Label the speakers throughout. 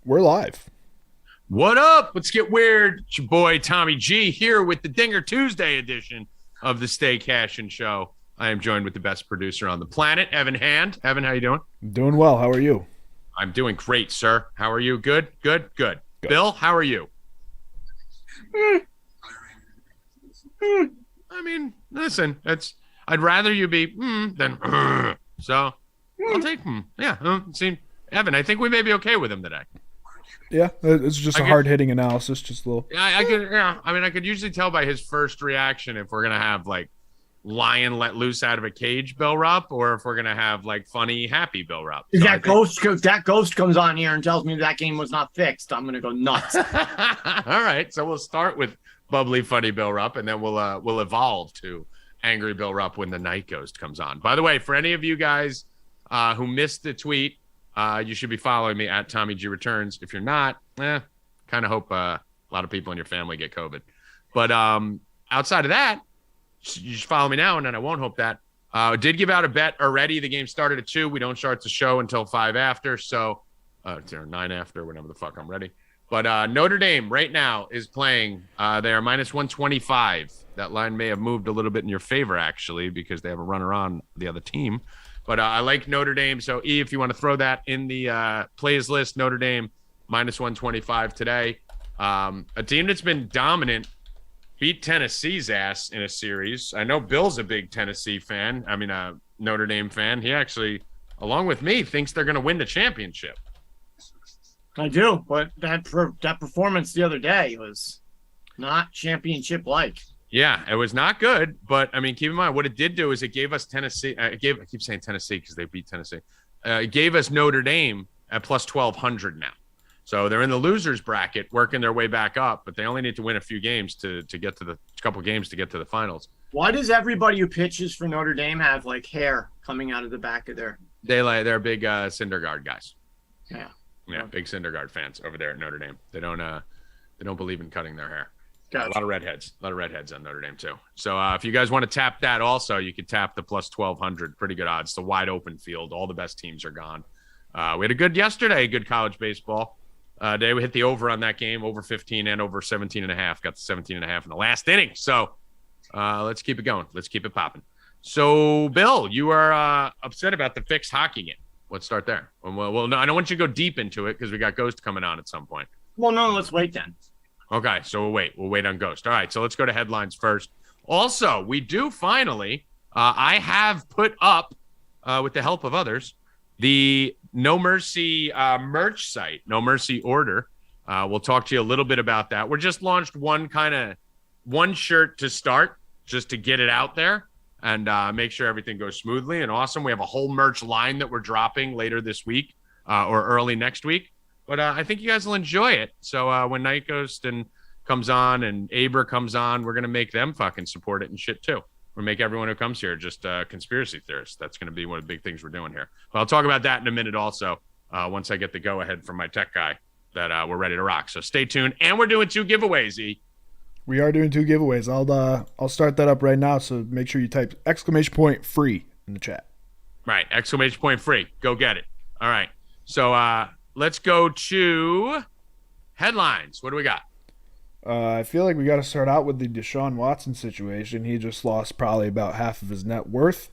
Speaker 1: We're live.
Speaker 2: What up? Let's get weird. It's your boy Tommy G here with the Dinger Tuesday edition of the Stay Cashin show. I am joined with the best producer on the planet, Evan Hand. Evan, how you doing?
Speaker 1: Doing well. How are you?
Speaker 2: I'm doing great, sir. How are you? Good. Bill, how are you? I mean, listen, I'd rather you be than so I'll take Yeah. See, Evan, I think we may be okay with him today.
Speaker 1: Yeah, it's just a hard-hitting analysis, just a little.
Speaker 2: I could. Yeah, I mean, I could usually tell by his first reaction if we're gonna have like lion let loose out of a cage, Bill Rupp, or if we're gonna have like funny, happy Bill Rupp.
Speaker 3: So if that ghost comes on here and tells me that game was not fixed, I'm gonna go nuts.
Speaker 2: All right, so we'll start with bubbly, funny Bill Rupp, and then we'll evolve to angry Bill Rupp when the Nightghost comes on. By the way, for any of you guys who missed the tweet. You should be following me at Tommy G Returns. If you're not, kind of hope a lot of people in your family get COVID. But outside of that, you should follow me now, and then I won't hope that. Did give out a bet already. The game started at 2. We don't start the show until 5 after, so 9 after, whenever the fuck I'm ready. But Notre Dame right now is playing. They are minus 125. That line may have moved a little bit in your favor, actually, because they have a runner on the other team. But I like Notre Dame. So, E, if you want to throw that in the plays list, Notre Dame minus 125 today. A team that's been dominant beat Tennessee's ass in a series. I know Bill's a big Tennessee fan. I mean, a Notre Dame fan. He actually, along with me, thinks they're going to win the championship.
Speaker 3: I do, but that performance the other day was not championship-like.
Speaker 2: Yeah, it was not good, but I mean, keep in mind what it did do is it gave us Tennessee. I keep saying Tennessee because they beat Tennessee. It gave us Notre Dame at plus 1,200 now, so they're in the losers bracket, working their way back up. But they only need to win a few games to get to the couple games to get to the finals.
Speaker 3: Why does everybody who pitches for Notre Dame have like hair coming out of the back of their?
Speaker 2: They're big Syndergaard guys.
Speaker 3: Yeah,
Speaker 2: okay. Big Syndergaard fans over there at Notre Dame. They don't believe in cutting their hair.
Speaker 3: Gotcha.
Speaker 2: A lot of redheads on Notre Dame too. So if you guys want to tap that also, you could tap the plus 1,200. Pretty good odds. It's a wide open field. All the best teams are gone. We had a good college baseball day. We hit the over on that game, over 15 and over 17.5. Got the 17.5 in the last inning. So let's keep it going. Let's keep it popping. So Bill, you are upset about the fixed hockey game. Let's start there. Well, no, I don't want you to go deep into it because we got Ghost coming on at some point.
Speaker 3: Well, no, let's wait then.
Speaker 2: Okay, so we'll wait on Ghost. All right, so let's go to headlines first. Also, we do finally, I have put up, with the help of others, the No Mercy merch site, No Mercy order. We'll talk to you a little bit about that. We're just launched one shirt to start, just to get it out there and make sure everything goes smoothly and awesome. We have a whole merch line that we're dropping later this week or early next week. But I think you guys will enjoy it. So when Nightghost comes on and Aber comes on, we're going to make them fucking support it and shit too. We'll make everyone who comes here just conspiracy theorists. That's going to be one of the big things we're doing here. But I'll talk about that in a minute also once I get the go-ahead from my tech guy that we're ready to rock. So stay tuned. And we're doing 2 giveaways, E.
Speaker 1: We are doing 2 giveaways. I'll start that up right now, so make sure you type !free in the chat.
Speaker 2: Right, !free. Go get it. All right. So let's go to headlines. What do we got?
Speaker 1: I feel like we got to start out with the Deshaun Watson situation. He just lost probably about half of his net worth.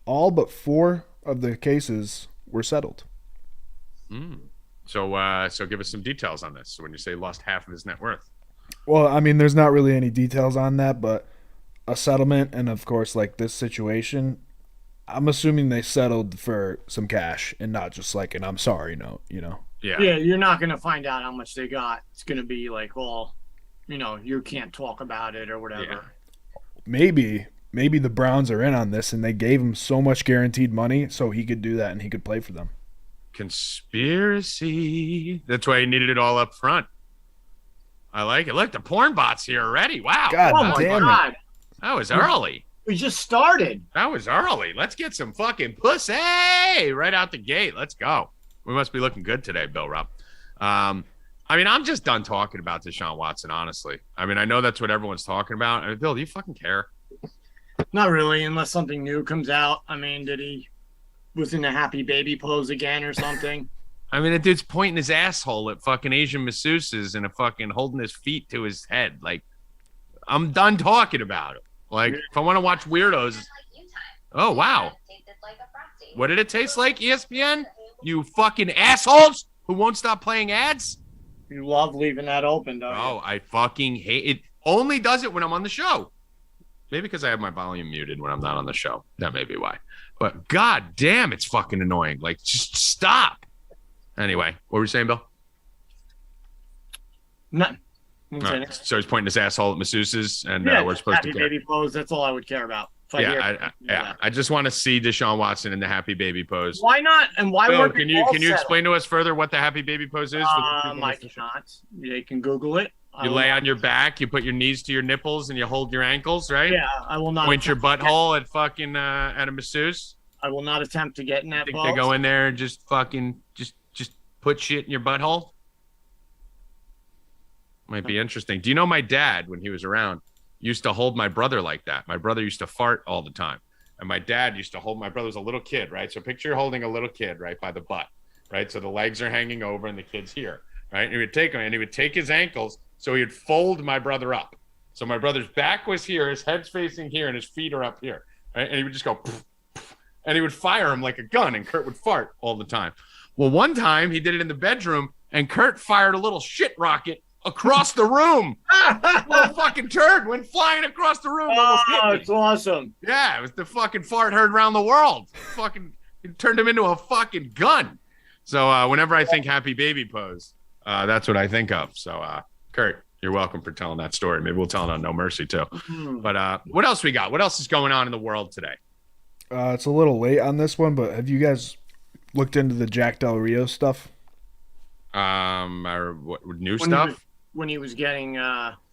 Speaker 1: All but 4 of the cases were settled.
Speaker 2: So give us some details on this. When you say lost half of his net worth.
Speaker 1: Well, I mean, there's not really any details on that, but a settlement and, of course, like this situation, I'm assuming they settled for some cash and not just like an I'm sorry note, you know?
Speaker 2: Yeah,
Speaker 3: you're not going to find out how much they got. It's going to be like, well, you can't talk about it or whatever.
Speaker 2: Yeah.
Speaker 1: Maybe the Browns are in on this and they gave him so much guaranteed money so he could do that and he could play for them.
Speaker 2: Conspiracy. That's why he needed it all up front. I like it. Look, the porn bot's here already. Wow.
Speaker 1: God damn it.
Speaker 2: That was early.
Speaker 3: We just started.
Speaker 2: That was early. Let's get some fucking pussy right out the gate. Let's go. We must be looking good today, Bill Rupp. I mean, I'm just done talking about Deshaun Watson, honestly. I mean, I know that's what everyone's talking about. I mean, Bill, do you fucking care?
Speaker 3: Not really, unless something new comes out. I mean, was in a happy baby pose again or something?
Speaker 2: I mean, the dude's pointing his asshole at fucking Asian masseuses and fucking holding his feet to his head. Like, I'm done talking about it. Like, if I want to watch weirdos. Oh, wow. What did it taste like, ESPN? You fucking assholes who won't stop playing ads?
Speaker 3: You love leaving that open, don't you?
Speaker 2: Oh, I fucking hate it. Only does it when I'm on the show. Maybe because I have my volume muted when I'm not on the show. That may be why. But god damn, it's fucking annoying. Like, just stop. Anyway, what were you saying, Bill?
Speaker 3: Nothing.
Speaker 2: So he's pointing his asshole at masseuses, and we're supposed to
Speaker 3: happy baby pose. That's all I would care about.
Speaker 2: I just want to see Deshaun Watson in the happy baby pose.
Speaker 3: Why not? And why
Speaker 2: Bill,
Speaker 3: weren't
Speaker 2: can you explain to us further what the happy baby pose is?
Speaker 3: I cannot. They can Google it.
Speaker 2: You lay on your back, you put your knees to your nipples, and you hold your ankles, right?
Speaker 3: Yeah, I will not.
Speaker 2: Point your butthole at fucking at a masseuse.
Speaker 3: I will not attempt to get in that pose.
Speaker 2: They go in there and just fucking just put shit in your butthole. Might be interesting. Do you know my dad, when he was around, used to hold my brother like that? My brother used to fart all the time. And my dad used to hold my brother was a little kid, right? So picture you're holding a little kid, right, by the butt, right? So the legs are hanging over and the kid's here, right? And he would take him and he would take his ankles. So he would fold my brother up. So my brother's back was here, his head's facing here, and his feet are up here, right? And he would just go, poof, poof, and he would fire him like a gun, and Kurt would fart all the time. Well, one time he did it in the bedroom, and Kurt fired a little shit rocket across the room. Little fucking turd went flying across the room.
Speaker 3: Oh, it's awesome.
Speaker 2: Yeah, it was the fucking fart heard around the world. Fucking, it turned him into a fucking gun. So whenever I think happy baby pose, that's what I think of. So Kurt, you're welcome for telling that story. Maybe we'll tell it on No Mercy too. But what else we got? What else is going on in the world today?
Speaker 1: It's a little late on this one, but have you guys looked into the Jack Del Rio stuff?
Speaker 2: New stuff?
Speaker 3: When he was getting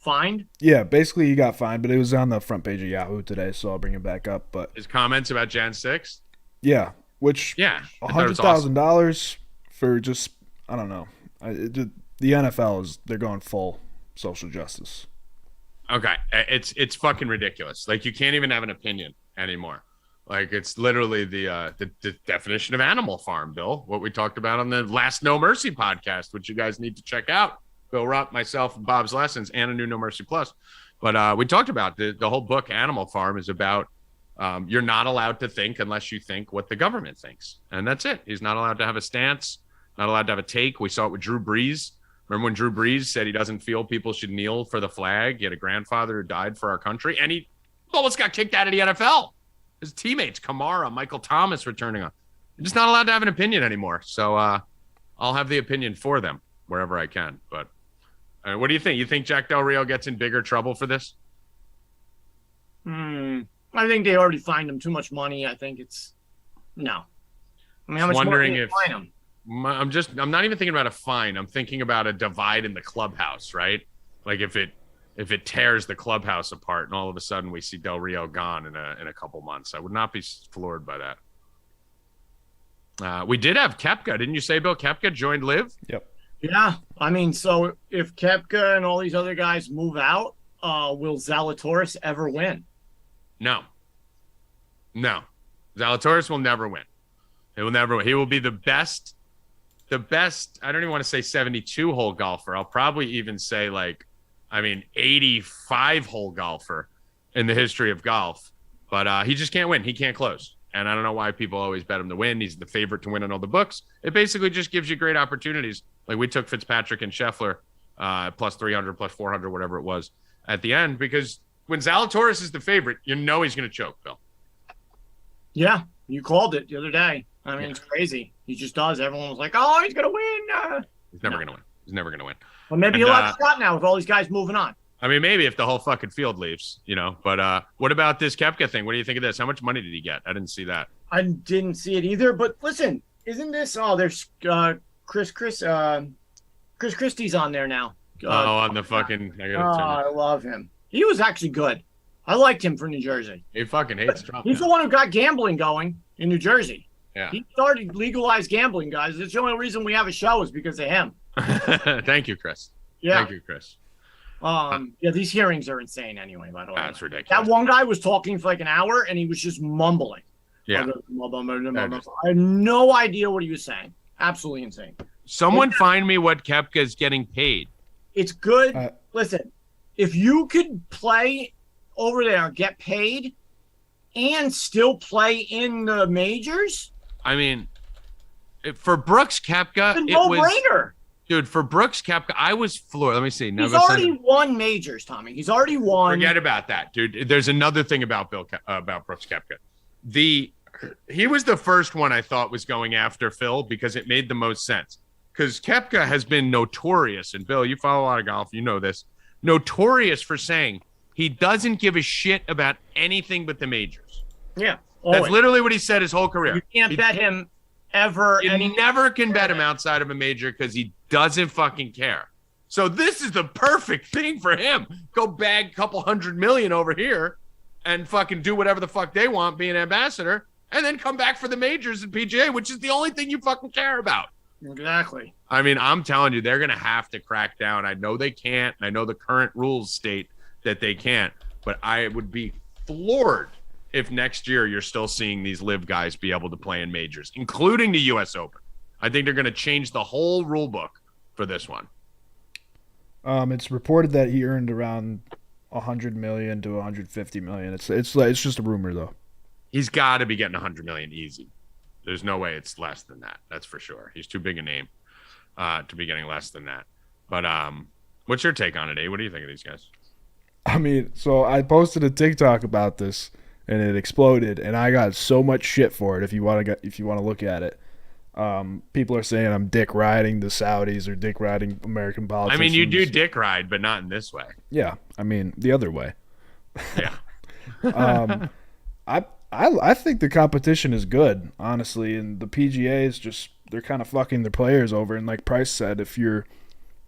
Speaker 3: fined?
Speaker 1: Yeah, basically he got fined, but it was on the front page of Yahoo today, so I'll bring it back up. But
Speaker 2: his comments about Jan 6?
Speaker 1: Yeah, which $100,000 for just, I don't know. The NFL they're going full social justice.
Speaker 2: Okay, it's fucking ridiculous. Like, you can't even have an opinion anymore. Like, it's literally the definition of Animal Farm, Bill. What we talked about on the last No Mercy podcast, which you guys need to check out. Bill Rupp, myself, and Bob's Lessons, and a new No Mercy Plus. But we talked about the whole book, Animal Farm, is about you're not allowed to think unless you think what the government thinks. And that's it. He's not allowed to have a stance, not allowed to have a take. We saw it with Drew Brees. Remember when Drew Brees said he doesn't feel people should kneel for the flag? He had a grandfather who died for our country, and he almost got kicked out of the NFL. His teammates, Kamara, Michael Thomas, returning on. They're just not allowed to have an opinion anymore. So I'll have the opinion for them wherever I can. But what do you think? You think Jack Del Rio gets in bigger trouble for this?
Speaker 3: I think they already fined him too much money. I think it's no. I mean, how much
Speaker 2: wondering
Speaker 3: more
Speaker 2: if
Speaker 3: fine him?
Speaker 2: I'm not even thinking about a fine. I'm thinking about a divide in the clubhouse, right? Like if it tears the clubhouse apart and all of a sudden we see Del Rio gone in a couple months, I would not be floored by that. We did have Koepka, didn't you say, Bill? Koepka joined Liv?
Speaker 1: Yep.
Speaker 3: Yeah, I mean, so if Koepka and all these other guys move out, will Zalatoris ever win?
Speaker 2: No. Zalatoris will never win. He will never win. He will be the best, I don't even want to say 72-hole golfer. I'll probably even say 85-hole golfer in the history of golf. But he just can't win. He can't close. And I don't know why people always bet him to win. He's the favorite to win in all the books. It basically just gives you great opportunities. Like we took Fitzpatrick and Scheffler plus 300, plus 400, whatever it was at the end. Because when Zalatoris is the favorite, you know he's going to choke, Bill.
Speaker 3: Yeah, you called it the other day. I mean, It's crazy. He just does. Everyone was like, oh, he's going to win.
Speaker 2: He's never going to win. He's never going to win.
Speaker 3: Well, maybe he'll have a shot now with all these guys moving on.
Speaker 2: I mean, maybe if the whole fucking field leaves, But what about this Koepka thing? What do you think of this? How much money did he get? I didn't see that.
Speaker 3: I didn't see it either. But listen, isn't this? Oh, there's Chris Christie's on there now.
Speaker 2: On the fucking.
Speaker 3: I love him. He was actually good. I liked him for New Jersey.
Speaker 2: He fucking hates Trump.
Speaker 3: He's the one who got gambling going in New Jersey.
Speaker 2: Yeah.
Speaker 3: He started legalized gambling, guys. It's the only reason we have a show is because of him.
Speaker 2: Thank you, Chris.
Speaker 3: Yeah.
Speaker 2: Thank you, Chris.
Speaker 3: These hearings are insane anyway, by the way.
Speaker 2: That's ridiculous.
Speaker 3: That one guy was talking for like an hour and he was just mumbling.
Speaker 2: Yeah.
Speaker 3: I had no idea what he was saying. Absolutely insane.
Speaker 2: Someone find me what Koepka is getting paid.
Speaker 3: It's good. Listen, if you could play over there, get paid, and still play in the majors,
Speaker 2: I mean, for Brooks Koepka,
Speaker 3: it's a no-brainer.
Speaker 2: Dude, for Brooks Koepka, I was floored. Let me see.
Speaker 3: He's already won majors, Tommy. He's already won.
Speaker 2: Forget about that, dude. There's another thing about Brooks Koepka. He was the first one I thought was going after Phil because it made the most sense. Because Koepka has been notorious, and Bill, you follow a lot of golf, you know this, notorious for saying he doesn't give a shit about anything but the majors.
Speaker 3: Yeah.
Speaker 2: Always. That's literally what he said his whole career.
Speaker 3: You can't bet him ever.
Speaker 2: You never can bet him outside of a major because he doesn't fucking care. So this is the perfect thing for him. Go bag a couple $100 million over here and fucking do whatever the fuck they want, be an ambassador, and then come back for the majors and PGA, which is the only thing you fucking care about.
Speaker 3: Exactly.
Speaker 2: I mean, I'm telling you, they're going to have to crack down. I know they can't. I know the current rules state that they can't, but I would be floored if next year you're still seeing these live guys be able to play in majors, including the U.S. Open. I think they're going to change the whole rule book for this one.
Speaker 1: It's reported that he earned around $100 million to $150 million. It's just a rumor though.
Speaker 2: He's got to be getting $100 million easy. There's no way it's less than that. That's for sure. He's too big a name to be getting less than that. But what's your take on it, What do you think of these guys?
Speaker 1: I mean, so I posted a TikTok about this, and it exploded, and I got so much shit for it. If you want to look at it, people are saying I'm dick riding the Saudis or dick riding American politicians.
Speaker 2: I mean, you do dick ride, but not in this way.
Speaker 1: Yeah, I mean the other way.
Speaker 2: Yeah.
Speaker 1: I think the competition is good, honestly, and the PGA is just they're kind of fucking their players over. And like Price said, if you're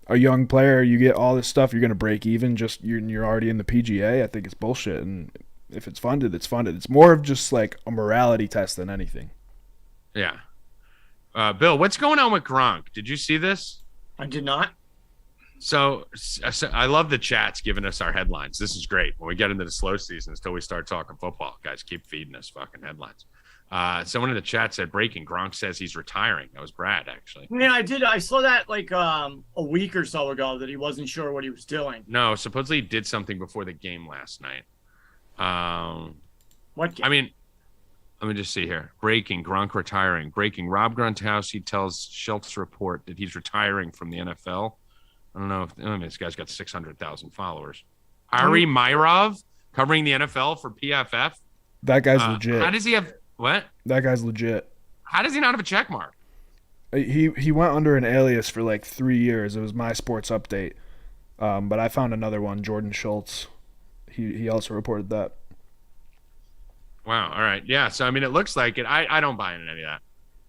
Speaker 1: a young player, you get all this stuff, you're gonna break even. You're already in the PGA. I think it's bullshit. And if it's funded, it's funded. It's more of just like a morality test than anything.
Speaker 2: Yeah. Bill, what's going on with Gronk? Did you see this?
Speaker 3: I did not.
Speaker 2: So I love the chats giving us our headlines. This is great. When we get into the slow season until we start talking football, guys, keep feeding us fucking headlines. Someone in the chat said, breaking, Gronk says he's retiring. That was Brad, actually.
Speaker 3: Yeah, I did. I saw that like a week or so ago that he wasn't sure what he was doing.
Speaker 2: No, supposedly he did something before the game last night.
Speaker 3: What game?
Speaker 2: I mean, let me just see here. Breaking, Gronk retiring. Breaking, Rob Gronkowski tells Schultz report that he's retiring from the NFL. I don't know if this guy's got 600,000 followers. Ari Myrov covering the NFL for PFF.
Speaker 1: That guy's legit.
Speaker 2: How does he have what?
Speaker 1: That guy's legit.
Speaker 2: How does he not have a check mark?
Speaker 1: He went under an alias for like 3 years. It was My Sports Update. But I found another one, Jordan Schultz. He also reported that.
Speaker 2: Wow. All right. Yeah. So I mean, it looks like it. I don't buy into any of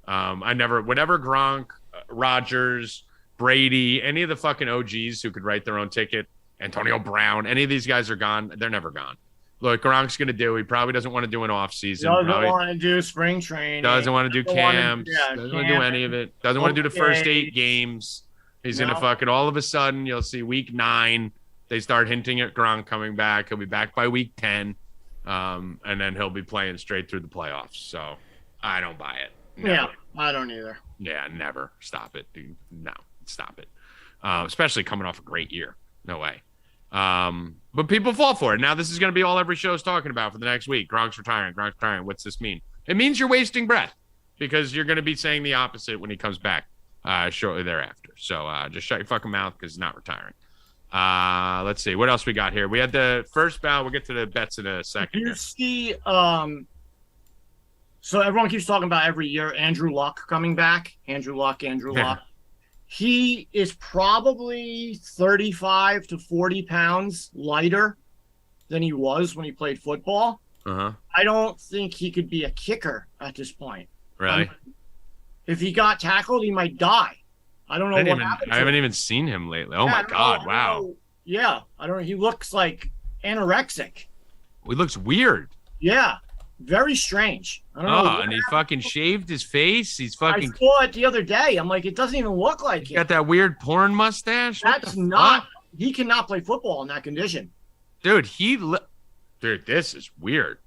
Speaker 2: that. Whenever Gronk, Rodgers, Brady, any of the fucking OGs who could write their own ticket, Antonio Brown, any of these guys are gone. They're never gone. Look, Gronk's going to do. He probably doesn't want to do an off season.
Speaker 3: Doesn't want to do spring training.
Speaker 2: Doesn't want to do camps. Doesn't want to do any of it. Doesn't want to do the first 8 games. He's going to fucking all of a sudden, you'll see week 9, they start hinting at Gronk coming back. He'll be back by week 10. And then he'll be playing straight through the playoffs. So I don't buy it. Never.
Speaker 3: Yeah, I don't either.
Speaker 2: Yeah, never. Stop it, dude. No, stop it. Especially coming off a great year. No way. But people fall for it. Now this is going to be all every show is talking about for the next week. Gronk's retiring. Gronk's retiring. What's this mean? It means you're wasting breath because you're going to be saying the opposite when he comes back shortly thereafter. So just shut your fucking mouth because he's not retiring. Let's see. What else we got here? We had the first bout. We'll get to the bets in a second.
Speaker 3: You see, so everyone keeps talking about every year Andrew Luck coming back. Andrew Luck. He is probably 35 to 40 pounds lighter than he was when he played football.
Speaker 2: Uh-huh.
Speaker 3: I don't think he could be a kicker at this point.
Speaker 2: Really?
Speaker 3: If he got tackled, he might die. I don't know what happened to
Speaker 2: I haven't
Speaker 3: him.
Speaker 2: even seen him lately. Oh, my God. Wow.
Speaker 3: Yeah. I don't know. He looks like anorexic.
Speaker 2: He looks weird.
Speaker 3: Yeah. Very strange. I don't know.
Speaker 2: And he fucking shaved his face. He's fucking.
Speaker 3: I saw it the other day. I'm like, it doesn't even look like it.
Speaker 2: Got that weird porn mustache.
Speaker 3: That's not. He cannot play football in that condition.
Speaker 2: Dude, dude, this is weird.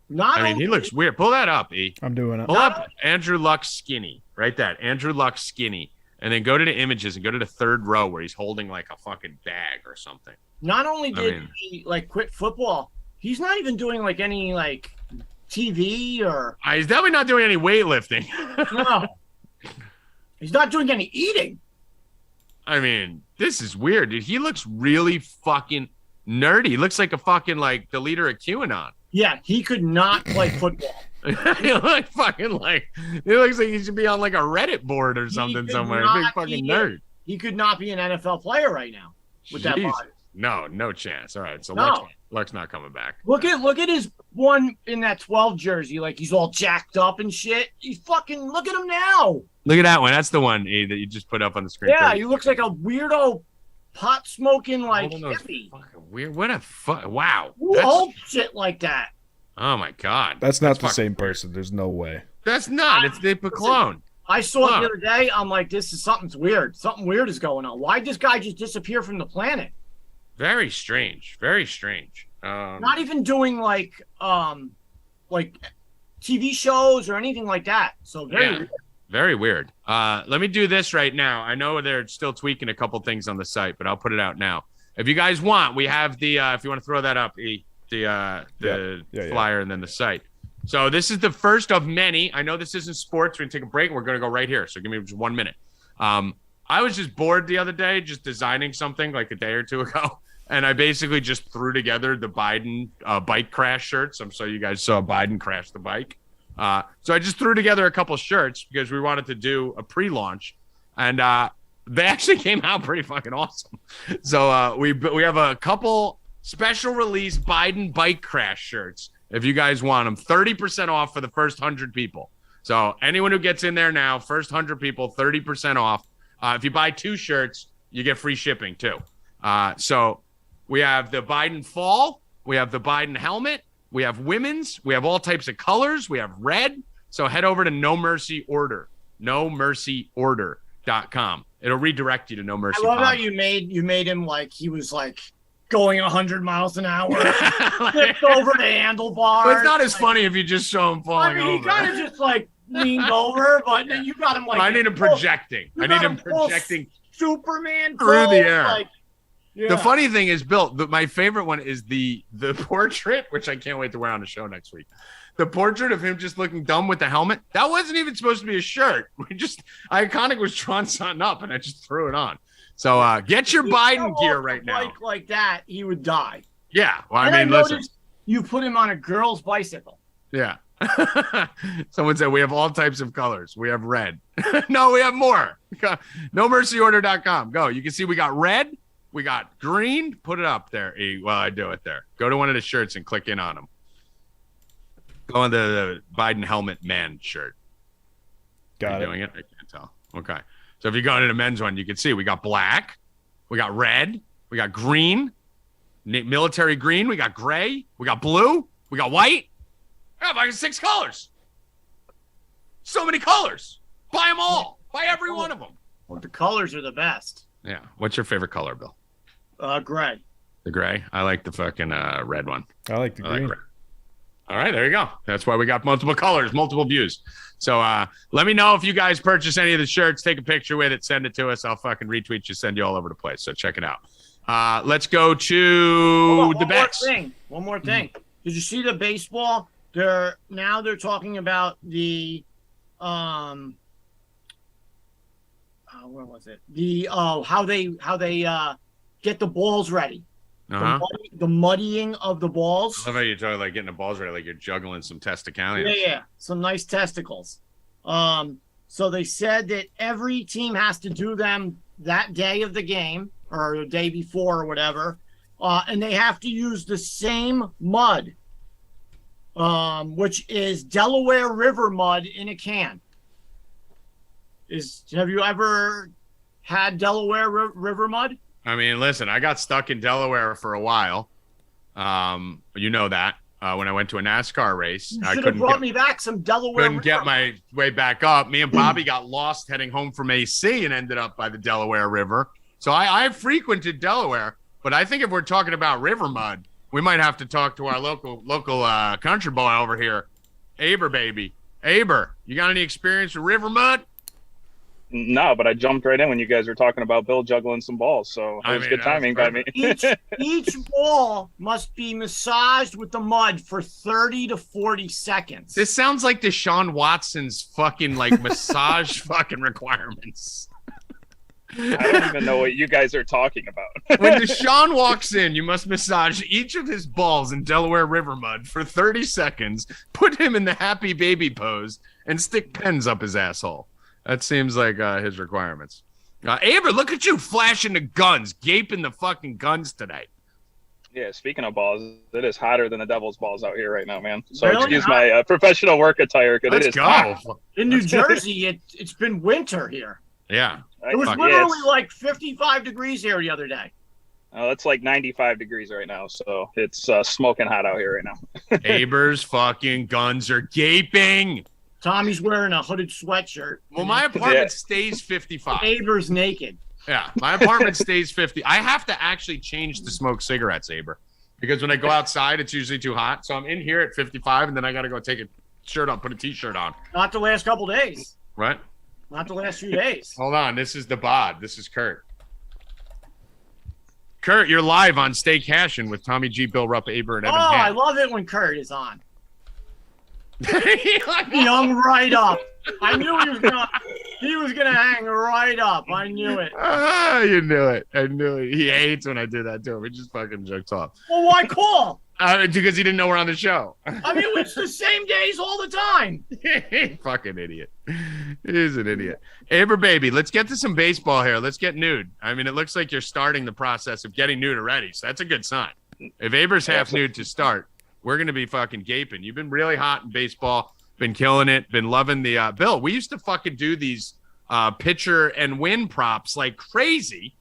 Speaker 2: He looks weird. Pull that up, E.
Speaker 1: I'm doing it.
Speaker 2: Pull up Andrew Luck skinny. Right there. Andrew Luck skinny. and then go to the images and go to the third row where he's holding like a fucking bag or something.
Speaker 3: Not only did he like quit football, he's not even doing like any like TV or.
Speaker 2: He's definitely not doing any weightlifting.
Speaker 3: No, he's not doing any eating.
Speaker 2: I mean, this is weird, dude. He looks really fucking nerdy. He looks like a fucking like the leader of QAnon.
Speaker 3: Yeah, he could not play football.
Speaker 2: He looks like he should be on like a Reddit board or something somewhere. Big fucking nerd.
Speaker 3: He could not be an NFL player right now with that body.
Speaker 2: No chance. All right, so Luck's not coming back.
Speaker 3: Look at his one in that 12 jersey, like he's all jacked up and shit. He's fucking look at him now.
Speaker 2: Look at that one. That's the one that you just put up on the screen.
Speaker 3: Yeah, he looks like a weirdo pot smoking like hippie.
Speaker 2: Fucking weird. What a wow.
Speaker 3: Who holds shit like that?
Speaker 2: Oh my god.
Speaker 1: That's not the same person. There's no way.
Speaker 2: That's not. It's the clone.
Speaker 3: I saw it the other day. I'm like, something's weird. Something weird is going on. Why'd this guy just disappear from the planet?
Speaker 2: Very strange. Very strange.
Speaker 3: Not even doing like TV shows or anything like that. So weird.
Speaker 2: Very weird. Let me do this right now. I know they're still tweaking a couple things on the site, but I'll put it out now. If you guys want, we have the if you want to throw that up, the flyer and then the site. So this is the first of many. I know this isn't sports. We're gonna take a break. We're gonna go right here. So give me just 1 minute. I was just bored the other day, just designing something like a day or two ago, and I basically just threw together the Biden bike crash shirts. I'm sorry you guys saw Biden crash the bike. So I just threw together a couple shirts because we wanted to do a pre-launch, and they actually came out pretty fucking awesome. So we have a couple special release Biden bike crash shirts. If you guys want them, 30% off for the first 100 people. So anyone who gets in there now, first 100 people, 30% off. If you buy 2 shirts, you get free shipping too. So we have the Biden fall, we have the Biden helmet, we have women's, we have all types of colors, we have red. So head over to No Mercy Order, nomercyorder.com. It'll redirect you to No Mercy.
Speaker 3: I love how you made him like he was like going 100 miles an hour, flipped over the handlebars.
Speaker 2: But it's not as funny if you just show him falling over.
Speaker 3: He kind of just like leaned over, but then you got him like.
Speaker 2: I need him projecting.
Speaker 3: Superman
Speaker 2: through the air.
Speaker 3: Like, yeah.
Speaker 2: The funny thing is, Bill, my favorite one is the portrait, which I can't wait to wear on the show next week. The portrait of him just looking dumb with the helmet. That wasn't even supposed to be a shirt. Iconic was drawing something up, and I just threw it on. So get your Biden gear right now.
Speaker 3: Like that, he would die.
Speaker 2: Yeah. Well, I mean, listen.
Speaker 3: You put him on a girl's bicycle.
Speaker 2: Yeah. Someone said we have all types of colors. We have red. No, we have more. NoMercyOrder.com. Go. You can see we got red. We got green. Put it up there. Well, I do it there. Go to one of the shirts and click in on them. Go on the Biden helmet man shirt.
Speaker 1: Got it.
Speaker 2: Doing it? I can't tell. Okay. So if you go into the men's one, you can see we got black, we got red, we got green, military green, we got gray, we got blue, we got white. Yeah, like 6 colors. So many colors. Buy them all. Buy every one of them.
Speaker 3: Well, the colors are the best.
Speaker 2: Yeah. What's your favorite color, Bill?
Speaker 3: Gray.
Speaker 2: The gray? I like the fucking red one.
Speaker 1: I like the green.
Speaker 2: All right, there you go. That's why we got multiple colors, multiple views. So let me know if you guys purchase any of the shirts. Take a picture with it. Send it to us. I'll fucking retweet you, send you all over the place. So check it out. Let's go to the bets.
Speaker 3: One more thing. Did you see the baseball? They're talking about the where was it? The how they get the balls ready.
Speaker 2: Uh-huh.
Speaker 3: The muddying of the balls.
Speaker 2: I love how you're talking like getting the balls ready, like you're juggling some testicalians.
Speaker 3: Yeah, some nice testicles. So they said that every team has to do them that day of the game or the day before or whatever, and they have to use the same mud, which is Delaware River mud in a can. Have you ever had Delaware River mud?
Speaker 2: I mean, listen, I got stuck in Delaware for a while. You know that. When I went to a NASCAR race.
Speaker 3: You should have brought me back some Delaware.
Speaker 2: Couldn't get my way back up. Me and Bobby got lost heading home from AC and ended up by the Delaware River. So I frequented Delaware, but I think if we're talking about river mud, we might have to talk to our local country boy over here, Aber baby. Aber, you got any experience with river mud?
Speaker 4: No, but I jumped right in when you guys were talking about Bill juggling some balls, so it was good timing by me.
Speaker 3: Each ball must be massaged with the mud for 30 to 40 seconds.
Speaker 2: This sounds like Deshaun Watson's fucking like massage fucking requirements.
Speaker 4: I don't even know what you guys are talking about.
Speaker 2: When Deshaun walks in, you must massage each of his balls in Delaware River mud for 30 seconds, put him in the happy baby pose, and stick pens up his asshole. That seems like his requirements. Aber, look at you flashing the guns, gaping the fucking guns today.
Speaker 4: Yeah, speaking of balls, it is hotter than the devil's balls out here right now, man. So
Speaker 3: Really?
Speaker 4: excuse my professional work attire, because it is hot.
Speaker 3: In New Jersey, it's been winter here.
Speaker 2: Yeah.
Speaker 3: It was literally like 55 degrees here the other day.
Speaker 4: It's like 95 degrees right now, so it's smoking hot out here right now.
Speaker 2: Aber's fucking guns are gaping.
Speaker 3: Tommy's wearing a hooded sweatshirt.
Speaker 2: Well, my apartment stays 55.
Speaker 3: Aber's naked.
Speaker 2: Yeah, my apartment stays 50. I have to actually change to smoke cigarettes, Aber, because when I go outside, it's usually too hot. So I'm in here at 55, and then I got to go take a shirt on, put a T-shirt on.
Speaker 3: Not the last couple days.
Speaker 2: Right?
Speaker 3: Not the last few days.
Speaker 2: Hold on. This is the bod. This is Kurt. Kurt, you're live on Stay Cashin with Tommy G, Bill Rupp, Aber, and Evan Hand.
Speaker 3: I love it when Kurt is on. He hung right up. I knew he was gonna hang right up. I knew it.
Speaker 2: You knew it. I knew it. He hates when I do that to him. He just fucking jokes off.
Speaker 3: Well, why call?
Speaker 2: Because he didn't know we're on the show.
Speaker 3: I mean, it's the same days all the time.
Speaker 2: Fucking idiot. He's an idiot. Aber, baby, let's get to some baseball here. Let's get nude. I mean, it looks like you're starting the process of getting nude already, so that's a good sign. If Aber's half nude to start, we're going to be fucking gaping. You've been really hot in baseball, been killing it, been loving the Bill, we used to fucking do these pitcher and win props like crazy,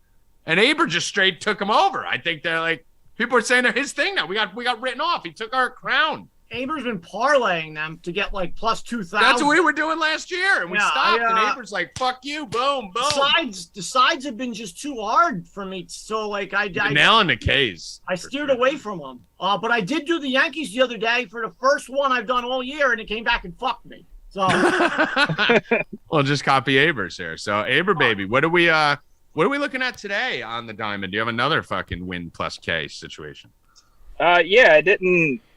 Speaker 2: and Aber just straight took them over. I think they're like, people are saying they're his thing now. We got written off. He took our crown.
Speaker 3: Aber's been parlaying them to get like plus 2,000.
Speaker 2: That's what we were doing last year, and we stopped. And Aber's like, "Fuck you, boom, boom."
Speaker 3: The sides have been just too hard for me, so like I
Speaker 2: nailing the K's.
Speaker 3: I steered away from them. But I did do the Yankees the other day for the first one I've done all year, and it came back and fucked me. So,
Speaker 2: well, just copy Aber's here. So, Aber, baby, what are we looking at today on the diamond? Do you have another fucking win plus K situation?
Speaker 4: Yeah,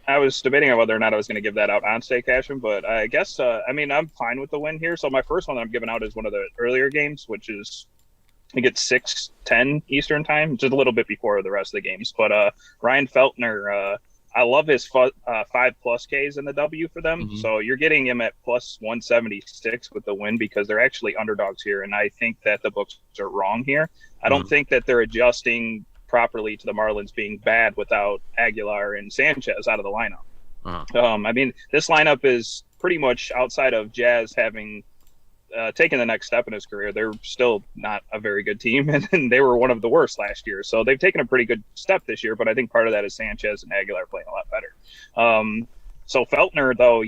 Speaker 4: I was debating on whether or not I was going to give that out on Stay Cashin, but I guess, I'm fine with the win here. So my first one that I'm giving out is one of the earlier games, which is, I think it's 6:10 Eastern time, just a little bit before the rest of the games. But Ryan Feltner, I love his 5+ Ks in the W for them. Mm-hmm. So you're getting him at plus 176 with the win because they're actually underdogs here. And I think that the books are wrong here. I don't think that they're adjusting properly to the Marlins being bad without Aguilar and Sanchez out of the lineup. This lineup is pretty much outside of Jazz having taken the next step in his career. They're still not a very good team, and they were one of the worst last year. So they've taken a pretty good step this year, but I think part of that is Sanchez and Aguilar playing a lot better. So Feltner, though,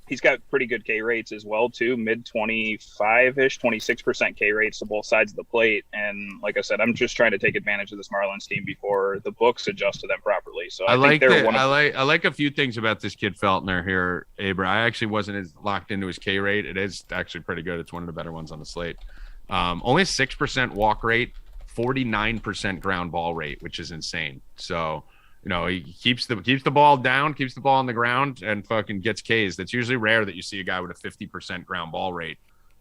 Speaker 4: he's got pretty good K rates as well, too. Mid 25-ish, 26% K rates to both sides of the plate. And like I said, I'm just trying to take advantage of this Marlins team before the books adjust to them properly. So I
Speaker 2: like a few things about this kid Feltner here, Aber. I actually wasn't as locked into his K rate. It is actually pretty good. It's one of the better ones on the slate. Only 6% walk rate, 49% ground ball rate, which is insane. So, he keeps the ball down, keeps the ball on the ground, and fucking gets Ks. That's usually rare that you see a guy with a 50% ground ball rate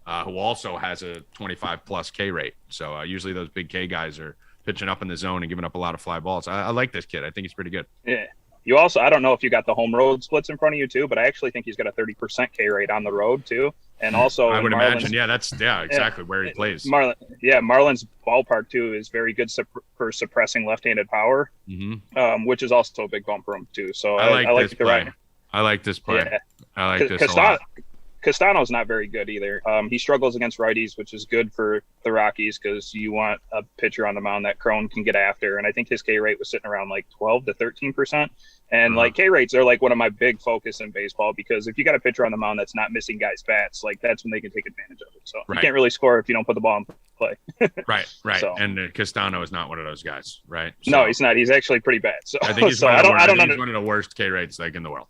Speaker 2: who also has a 25+ K rate. So usually those big K guys are pitching up in the zone and giving up a lot of fly balls. I like this kid. I think he's pretty good.
Speaker 4: Yeah. You also, I don't know if you got the home road splits in front of you too, but I actually think he's got a 30% K rate on the road too. And also,
Speaker 2: I would imagine, that's exactly where he plays.
Speaker 4: Marlins ballpark too is very good for suppressing left-handed power, which is also a big bump for him too. So I like this play.
Speaker 2: I like this play.
Speaker 4: Yeah.
Speaker 2: I like this a lot.
Speaker 4: Castano's not very good either. He struggles against righties, which is good for the Rockies because you want a pitcher on the mound that Crone can get after. And I think his K rate was sitting around like 12 to 13%. And like K rates are like one of my big focus in baseball because if you got a pitcher on the mound that's not missing guys' bats, like that's when they can take advantage of it. So you can't really score if you don't put the ball in play.
Speaker 2: Right. So, and Castano is not one of those guys, right? So,
Speaker 4: no, he's not. He's actually pretty bad. So
Speaker 2: I think he's one of the worst K rates like in the world.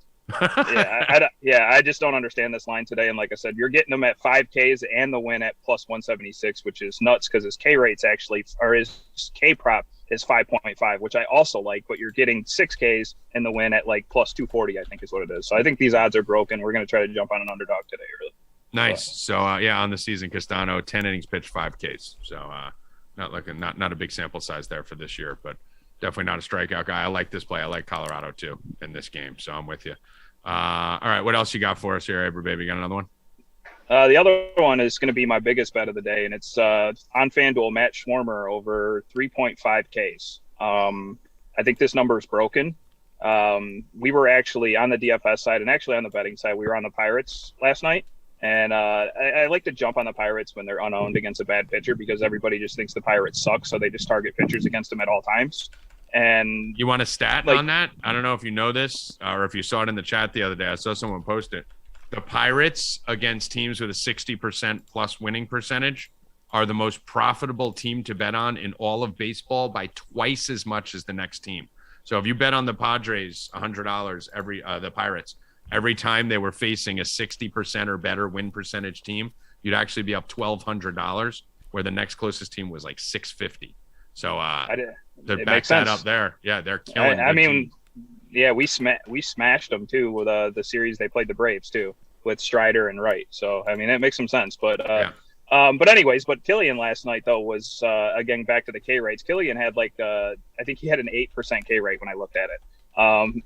Speaker 4: Yeah, I just don't understand this line today. And like I said, you're getting them at 5Ks and the win at plus 176, which is nuts because his K rate's actually, or his K prop is 5.5, which I also like, but you're getting 6Ks and the win at like plus 240, I think is what it is. So I think these odds are broken. We're going to try to jump on an underdog today, really.
Speaker 2: Nice. So yeah, on the season, Castano, 10 innings pitched, 5 Ks. So not a big sample size there for this year, but definitely not a strikeout guy. I like this play. I like Colorado too in this game. So I'm with you. All right, what else you got for us here, Aber baby? You got another one?
Speaker 4: The other one is going to be my biggest bet of the day, and it's on FanDuel, Matt Schwarmer over 3.5 Ks. I think this number is broken. We were actually on the DFS side and actually on the betting side. We were on the Pirates last night, and I like to jump on the Pirates when they're unowned against a bad pitcher because everybody just thinks the Pirates suck, so they just target pitchers against them at all times. And
Speaker 2: you want a stat on that? I don't know if you know this or if you saw it in the chat the other day. I saw someone post it. The Pirates against teams with a 60% plus winning percentage are the most profitable team to bet on in all of baseball by twice as much as the next team. So if you bet on the Padres $100 the Pirates every time they were facing a 60% or better win percentage team, you'd actually be up $1,200, where the next closest team was like $650. So they're back that up there. Yeah, they're killing.
Speaker 4: I mean, yeah, we smashed them too with the series they played the Braves too with Strider and Wright. So I mean, it makes some sense. But but anyways, Killian last night though was again back to the K rates. Killian had like I think he had an 8% K rate when I looked at it.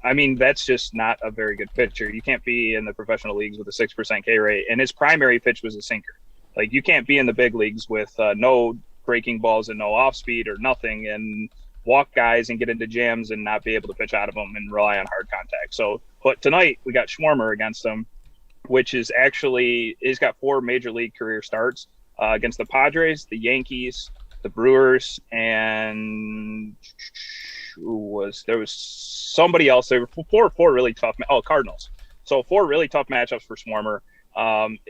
Speaker 4: I mean, that's just not a very good pitcher. You can't be in the professional leagues with a 6% K rate, and his primary pitch was a sinker. Like you can't be in the big leagues with no breaking balls and no off speed or nothing and walk guys and get into jams and not be able to pitch out of them and rely on hard contact. So, but tonight we got Schwarmer against him, which is actually, he's got 4 major league career starts against the Padres, the Yankees, the Brewers, and there was somebody else. There were four really tough, Cardinals. So 4 really tough matchups for Schwarmer.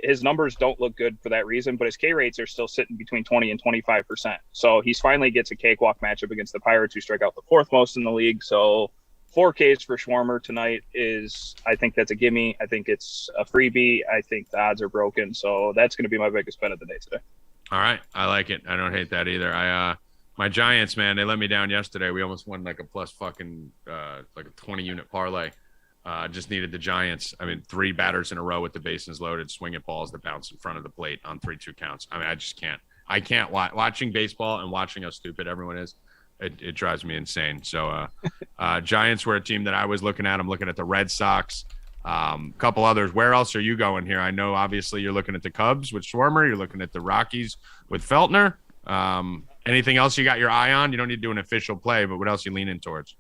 Speaker 4: His numbers don't look good for that reason, but his K rates are still sitting between 20 and 25%. So he's finally gets a cakewalk matchup against the Pirates, who strike out the 4th most in the league. So 4 Ks for Schwarmer tonight I think that's a gimme. I think it's a freebie. I think the odds are broken. So that's going to be my biggest bet of the day today.
Speaker 2: All right. I like it. I don't hate that either. My Giants, man, they let me down yesterday. We almost won like a plus fucking, like a 20 unit parlay. Just needed the Giants. I mean, 3 batters in a row with the bases loaded, swinging balls that bounce in front of the plate on 3-2 counts. I mean, I just can't. I can't watching baseball and watching how stupid everyone is. It drives me insane. So, Giants were a team that I was looking at. I'm looking at the Red Sox, a couple others. Where else are you going here? I know obviously you're looking at the Cubs with Schwarmer. You're looking at the Rockies with Feltner. Anything else you got your eye on? You don't need to do an official play, but what else you leaning towards?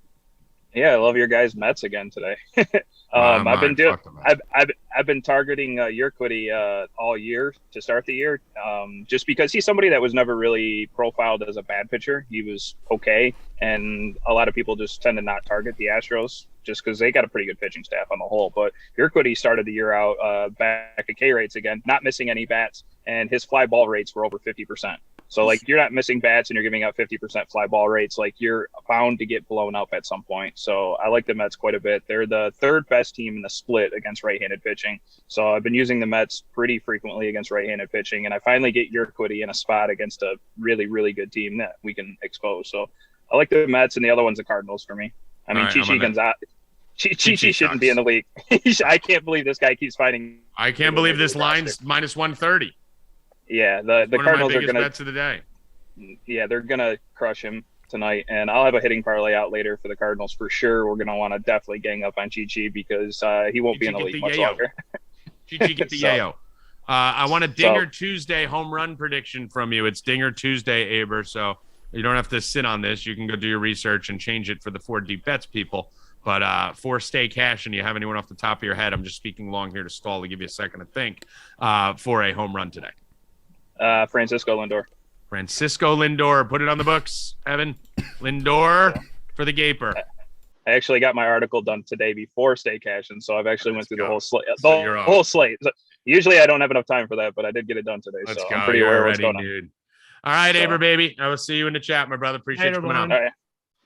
Speaker 4: Yeah, I love your guys' Mets again today. I've been targeting Urquidy all year to start the year, just because he's somebody that was never really profiled as a bad pitcher. He was okay, and a lot of people just tend to not target the Astros just because they got a pretty good pitching staff on the whole. But Urquidy started the year out back at K rates again, not missing any bats, and his fly ball rates were over 50%. So, like, you're not missing bats and you're giving out 50% fly ball rates. Like, you're bound to get blown up at some point. So, I like the Mets quite a bit. They're the 3rd best team in the split against right-handed pitching. So, I've been using the Mets pretty frequently against right-handed pitching. And I finally get Urquidy in a spot against a really, really good team that we can expose. So, I like the Mets, and the other one's the Cardinals for me. I mean, Chichi Gonzalez. Chichi shouldn't be in the league. I can't believe this guy keeps fighting.
Speaker 2: I can't believe this line's minus 130.
Speaker 4: Yeah, the Cardinals are going to
Speaker 2: bets of the day.
Speaker 4: Yeah, they're going to crush him tonight, and I'll have a hitting parlay out later for the Cardinals for sure. We're going to want to definitely gang up on Chi because he won't be in the league much longer.
Speaker 2: Chi get the yayo. I want a Dinger Tuesday home run prediction from you. It's Dinger Tuesday, Aber, so you don't have to sit on this. You can go do your research and change it for the 4 deep bets people. But for Stay Cashin, you have anyone off the top of your head? I'm just speaking long here to stall to give you a second to think for a home run today.
Speaker 4: Francisco Lindor. Put it on the books, Evan. Lindor for the Gaper. I actually got my article done today before Stay Cashin, so I've actually went through the whole slate. The whole slate. Usually I don't have enough time for that, but I did get it done today.
Speaker 2: Let's
Speaker 4: so
Speaker 2: go.
Speaker 4: I'm pretty aware of what's going
Speaker 2: on. All right, Aber baby. I will see you in the chat, my brother. Appreciate you coming on.
Speaker 4: All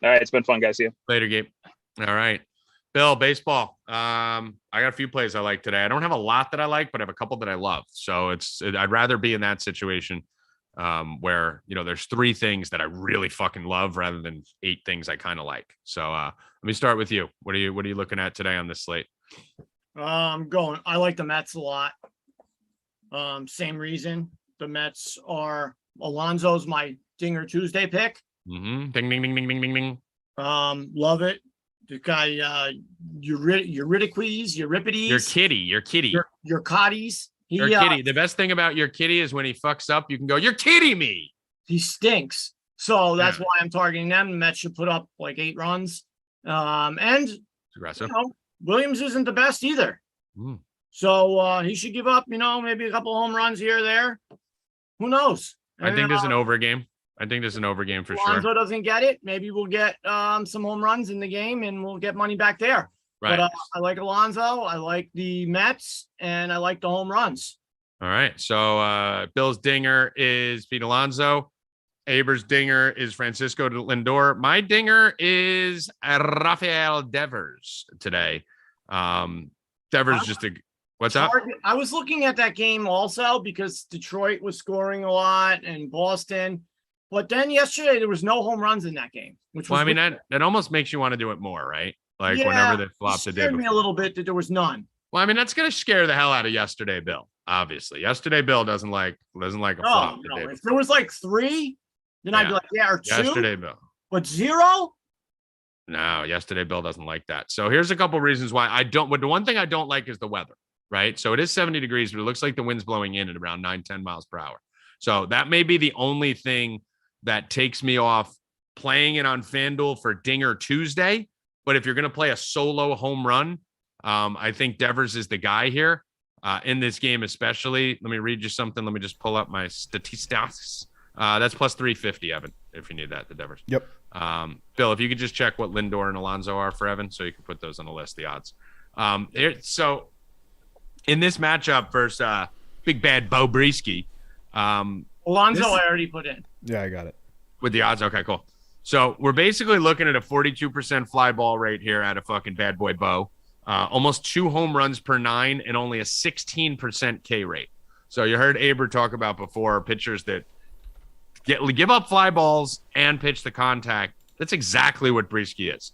Speaker 4: right. It's been fun, guys. See you
Speaker 2: later, Gabe. All right. Bill, baseball. I got a few plays I like today. I don't have a lot that I like, but I have a couple that I love. So I'd rather be in that situation where, there's 3 things that I really fucking love rather than 8 things I kind of like. So let me start with you. What are you looking at today on this slate?
Speaker 3: I like the Mets a lot. Same reason. The Mets are Alonso's my Dinger Tuesday pick.
Speaker 2: Mm-hmm. Ding, ding, ding, ding, ding, ding, ding.
Speaker 3: Love it. The guy, Euripides.
Speaker 2: Your kitty.
Speaker 3: Your Cotties.
Speaker 2: Your kitty. The best thing about your kitty is when he fucks up, you can go, "You're kidding me."
Speaker 3: He stinks. So that's why I'm targeting them. The Mets should put up like 8 runs. And
Speaker 2: aggressive.
Speaker 3: Williams isn't the best either.
Speaker 2: Mm.
Speaker 3: So he should give up, maybe a couple home runs here or there. Who knows?
Speaker 2: I think there's an over game. I think there's an over game for
Speaker 3: Alonso
Speaker 2: sure.
Speaker 3: doesn't get it. Maybe we'll get some home runs in the game and we'll get money back there.
Speaker 2: Right.
Speaker 3: But I like Alonso. I like the Mets and I like the home runs.
Speaker 2: All right. So Bill's dinger is Pete Alonso. Aber's dinger is Francisco Lindor. My dinger is Rafael Devers today. Devers what's up?
Speaker 3: I was looking at that game also because Detroit was scoring a lot and Boston. But then yesterday there was no home runs in that game.
Speaker 2: That almost makes you want to do it more, right? Like whenever they flopped the day before.
Speaker 3: Me a little bit that there was none.
Speaker 2: Well, that's going to scare the hell out of yesterday Bill. Obviously, yesterday Bill doesn't like a flop.
Speaker 3: No. If there was like 3, then I'd be like, or 2.
Speaker 2: Yesterday Bill.
Speaker 3: But 0?
Speaker 2: No, yesterday Bill doesn't like that. So here's a couple reasons why I don't. But the one thing I don't like is the weather, right? So it is 70 degrees, but it looks like the wind's blowing in at around 9-10 miles per hour. So that may be the only thing that takes me off playing it on FanDuel for Dinger Tuesday. But if you're going to play a solo home run, I think Devers is the guy here in this game, especially. Let me read you something. Let me just pull up my statistics. That's plus 350, Evan, if you need that, the Devers.
Speaker 1: Yep.
Speaker 2: Bill, if you could just check what Lindor and Alonso are for Evan, so you can put those on the list, the odds. So in this matchup versus Big Bad Bo Breesky.
Speaker 3: Alonso, I already put in.
Speaker 1: Yeah, I got it.
Speaker 2: With the odds? Okay, cool. So we're basically looking at a 42% fly ball rate here at a fucking bad boy Bo. Almost 2 home runs per 9 and only a 16% K rate. So you heard Aber talk about before pitchers that give up fly balls and pitch the contact. That's exactly what Breesky is.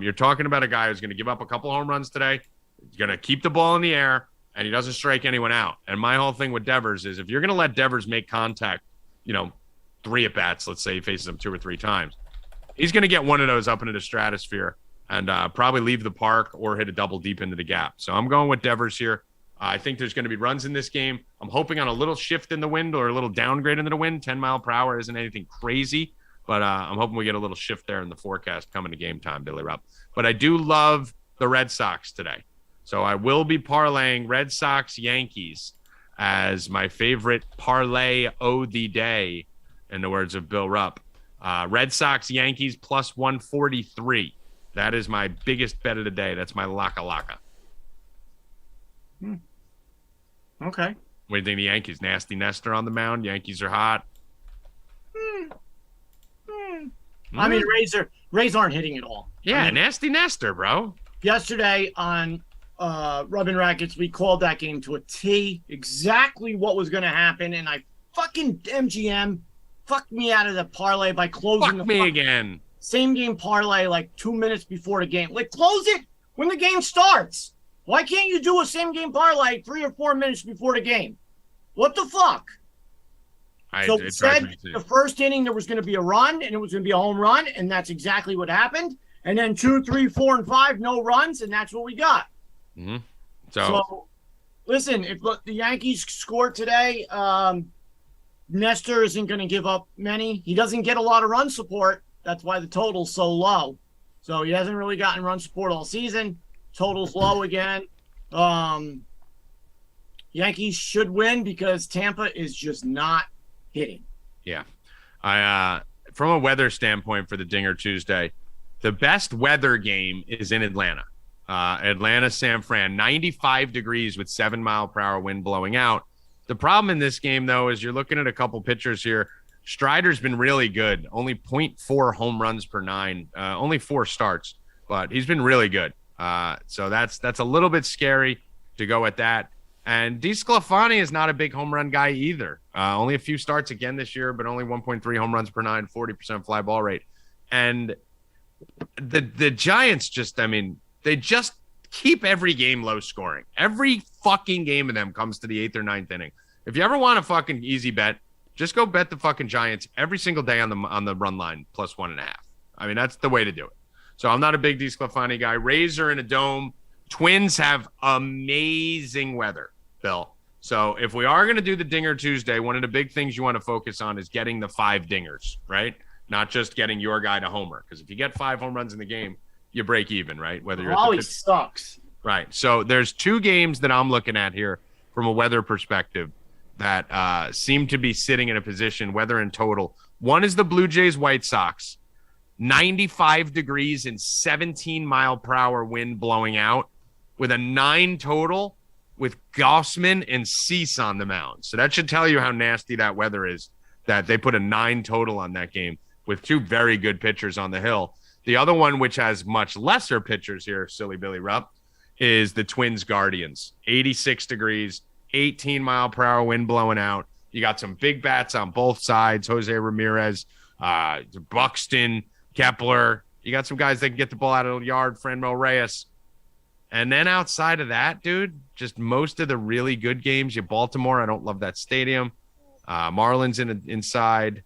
Speaker 2: You're talking about a guy who's going to give up a couple home runs today. He's going to keep the ball in the air, and he doesn't strike anyone out. And my whole thing with Devers is if you're going to let Devers make contact, 3 at-bats, let's say he faces him 2 or 3 times, he's going to get one of those up into the stratosphere and probably leave the park or hit a double deep into the gap. So I'm going with Devers here. I think there's going to be runs in this game. I'm hoping on a little shift in the wind or a little downgrade into the wind. 10 mile per hour isn't anything crazy, but I'm hoping we get a little shift there in the forecast coming to game time, Billy Rupp. But I do love the Red Sox today. So I will be parlaying Red Sox Yankees as my favorite parlay o' the day, in the words of Bill Rupp. Red Sox Yankees plus 143. That is my biggest bet of the day. That's my laka.
Speaker 3: Okay.
Speaker 2: What do you think of the Yankees? Nasty Nestor on the mound. Yankees are hot.
Speaker 3: I mean, Rays aren't hitting at all.
Speaker 2: Yeah, Nasty Nestor, bro.
Speaker 3: Yesterday on Rubbin' Rackets, we called that game to a T, exactly what was going to happen, and I fucking MGM fucked me out of the parlay by closing
Speaker 2: again.
Speaker 3: Same game parlay like 2 minutes before the game. Like, close it when the game starts. Why can't you do a same game parlay 3 or 4 minutes before the game? What the fuck? So it said the first inning there was going to be a run and it was going to be a home run, and that's exactly what happened. And then 2, 3, 4, and 5, no runs, and that's what we got.
Speaker 2: Mm-hmm.
Speaker 3: So listen, if the Yankees score today, Nestor isn't going to give up many. He doesn't get a lot of run support. That's why the total's so low. So he hasn't really gotten run support all season. Total's low again. Yankees should win because Tampa is just not hitting.
Speaker 2: Yeah. From a weather standpoint for the Dinger Tuesday, the best weather game is in Atlanta. Atlanta, San Fran, 95 degrees with 7 mile per hour wind blowing out. The problem in this game, though, is you're looking at a couple pitchers here. Strider's been really good. Only 0.4 home runs per 9. Only 4 starts, but he's been really good. So that's a little bit scary to go at that. And DeSclafani is not a big home run guy either. Only a few starts again this year, but only 1.3 home runs per nine, 40% fly ball rate. And the Giants they just keep every game low scoring. Every fucking game of them comes to the 8th or 9th inning. If you ever want a fucking easy bet, just go bet the fucking Giants every single day on the run line plus 1.5. I mean, that's the way to do it. So I'm not a big DeSclafani guy. Rays are in a dome. Twins have amazing weather, Bill. So if we are going to do the Dinger Tuesday, one of the big things you want to focus on is getting the 5 dingers, right? Not just getting your guy to homer. Because if you get 5 home runs in the game, you break even, right? Whether you're
Speaker 3: always sucks.
Speaker 2: Right. So there's 2 games that I'm looking at here from a weather perspective that seem to be sitting in a position, weather in total. One is the Blue Jays White Sox. 95 degrees and 17-mile-per-hour wind blowing out with a 9 total with Gossman and Cease on the mound. So that should tell you how nasty that weather is, that they put a 9 total on that game with 2 very good pitchers on the hill. The other one, which has much lesser pitchers here, silly Billy Rupp, is the Twins Guardians. 86 degrees, 18-mile-per-hour wind blowing out. You got some big bats on both sides, Jose Ramirez, Buxton, Kepler. You got some guys that can get the ball out of the yard, Franmil Reyes. And then outside of that, dude, just most of the really good games. Baltimore, I don't love that stadium. Marlins inside.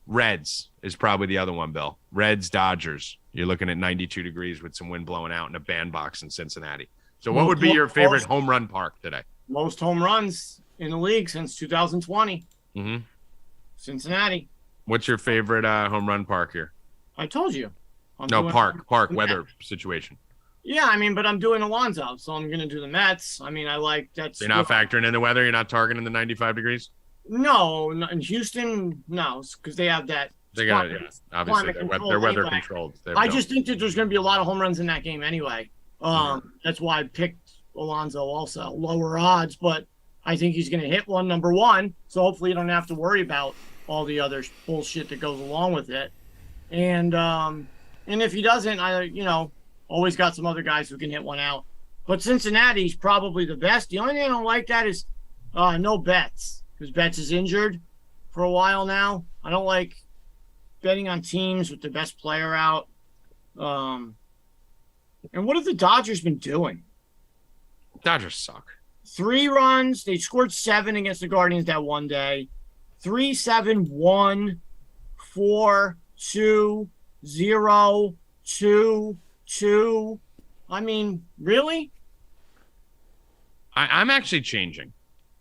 Speaker 2: Reds is probably the other one, Bill. Reds, Dodgers. You're looking at 92 degrees with some wind blowing out in a bandbox in Cincinnati. So what would be your favorite home run park today?
Speaker 3: Most home runs in the league since 2020.
Speaker 2: Mm-hmm.
Speaker 3: Cincinnati.
Speaker 2: What's your favorite home run park here?
Speaker 3: I told you.
Speaker 2: Park weather situation.
Speaker 3: Yeah, I mean, but I'm doing Alonzo, so I'm going to do the Mets. I mean, I like that.
Speaker 2: So you're not factoring in the weather? You're not targeting the 95 degrees?
Speaker 3: No, in Houston, no, because they have that.
Speaker 2: They got obviously they're weather controlled.
Speaker 3: I just think that there's going to be a lot of home runs in that game anyway. That's why I picked Alonzo also. Lower odds, but I think he's going to hit one, number one. So hopefully you don't have to worry about all the other bullshit that goes along with it. And if he doesn't, always got some other guys who can hit one out. But Cincinnati's probably the best. The only thing I don't like that is no Betts, because Betts is injured for a while now. I don't like betting on teams with the best player out. And what have the Dodgers been doing?
Speaker 2: Dodgers suck.
Speaker 3: 3 runs. They scored 7 against the Guardians that one day. 3-7, 1, 4, 2, 0, 2, 2. I mean, really?
Speaker 2: I'm actually changing.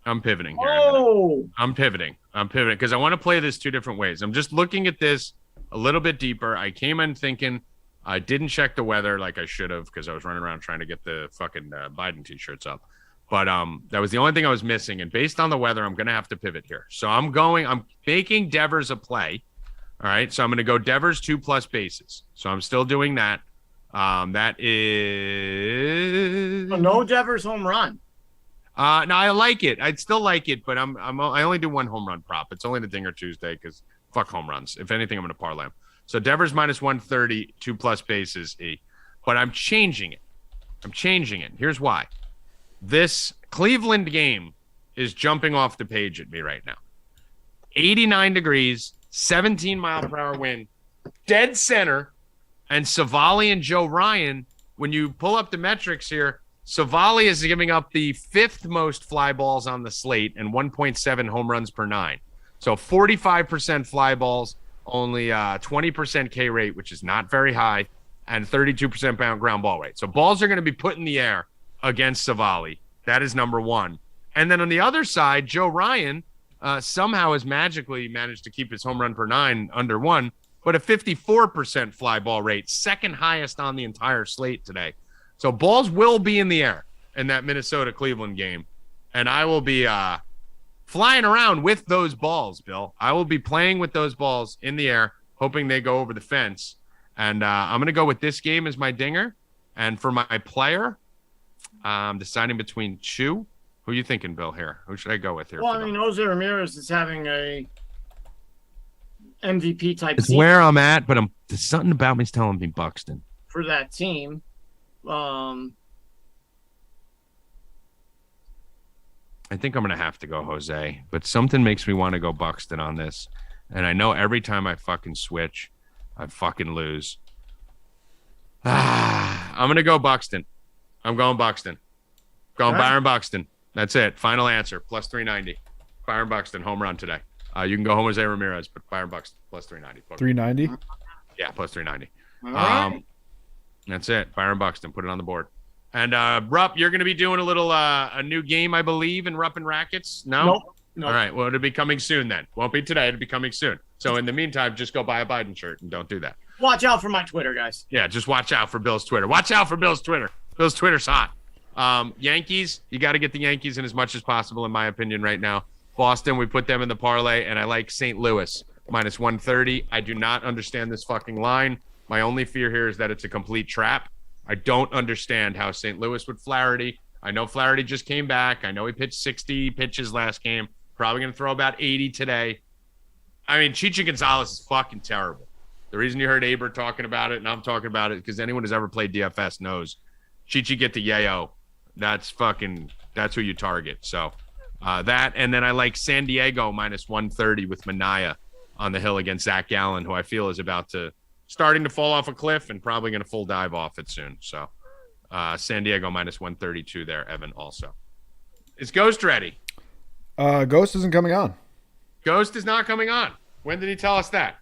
Speaker 2: I'm pivoting here.
Speaker 3: Oh.
Speaker 2: I'm pivoting because I want to play this 2 different ways. I'm just looking at this a little bit deeper. I came in thinking I didn't check the weather like I should have because I was running around trying to get the fucking Biden t-shirts up. But that was the only thing I was missing. And based on the weather, I'm going to have to pivot here. So I'm making Devers a play. All right. So I'm going to go Devers 2+ bases. So I'm still doing that. That is
Speaker 3: no Devers home run.
Speaker 2: No, I like it. I'd still like it, but I only do 1 home run prop. It's only the Dinger Tuesday because fuck home runs. If anything, I'm going to parlay them. So Devers minus 130, 2+ bases. But I'm changing it. Here's why. This Cleveland game is jumping off the page at me right now. 89 degrees, 17-mile-per-hour wind, dead center, and Savali and Joe Ryan. When you pull up the metrics here, Savali is giving up the 5th most fly balls on the slate and 1.7 home runs per 9. So 45% fly balls, only 20% K rate, which is not very high, and 32% ground ball rate. So balls are going to be put in the air against Savali. That is number 1. And then on the other side, Joe Ryan somehow has magically managed to keep his home run per 9 under 1, but a 54% fly ball rate, 2nd highest on the entire slate today. So balls will be in the air in that Minnesota-Cleveland game, and I will be flying around with those balls, Bill. I will be playing with those balls in the air, hoping they go over the fence. And I'm going to go with this game as my dinger. And for my player, I'm deciding between 2. Who are you thinking, Bill, here? Who should I go with here?
Speaker 3: Well, I mean, Jose Ramirez is having a MVP type
Speaker 2: It's
Speaker 3: season
Speaker 2: where I'm at, but there's something about me telling me Buxton.
Speaker 3: for that team.
Speaker 2: I think I'm going to have to go Jose, but something makes me want to go Buxton on this. And I know every time I fucking switch, I fucking lose. I'm going to go Buxton. I'm going Buxton. Going Byron Buxton. That's it. Final answer. Plus 390. Byron Buxton, home run today. You can go Jose Ramirez, but Byron Buxton, plus 390.
Speaker 1: 390?
Speaker 2: Yeah, plus 390.
Speaker 3: All right.
Speaker 2: That's it. Byron Buxton, put it on the board. And Rupp, you're going to be doing a little a new game, I believe, in Rupp and Rackets. No. All right. Well, it'll be coming soon then. Won't be today. It'll be coming soon. So in the meantime, just go buy a Biden shirt and don't do that.
Speaker 3: Watch out for my Twitter, guys.
Speaker 2: Yeah, just watch out for Bill's Twitter. Watch out for Bill's Twitter. Bill's Twitter's hot. Yankees, you got to get the Yankees in as much as possible, in my opinion, right now. Boston, we put them in the parlay, and I like St. Louis minus 130. I do not understand this fucking line. My only fear here is that it's a complete trap. I don't understand how St. Louis with Flaherty. I know Flaherty just came back. I know he pitched 60 pitches last game. Probably going to throw about 80 today. I mean, Chichi Gonzalez is fucking terrible. The reason you heard Aber talking about it and I'm talking about it because anyone who's ever played DFS knows Chichi get the yayo. That's who you target. So that, and then I like San Diego minus 130 with Minaya on the hill against Zach Gallen, who I feel is starting to fall off a cliff and probably going to full dive off it soon. So San Diego minus 132 there, Evan, also. Is Ghost ready?
Speaker 1: Ghost isn't coming on.
Speaker 2: Ghost is not coming on. When did he tell us that?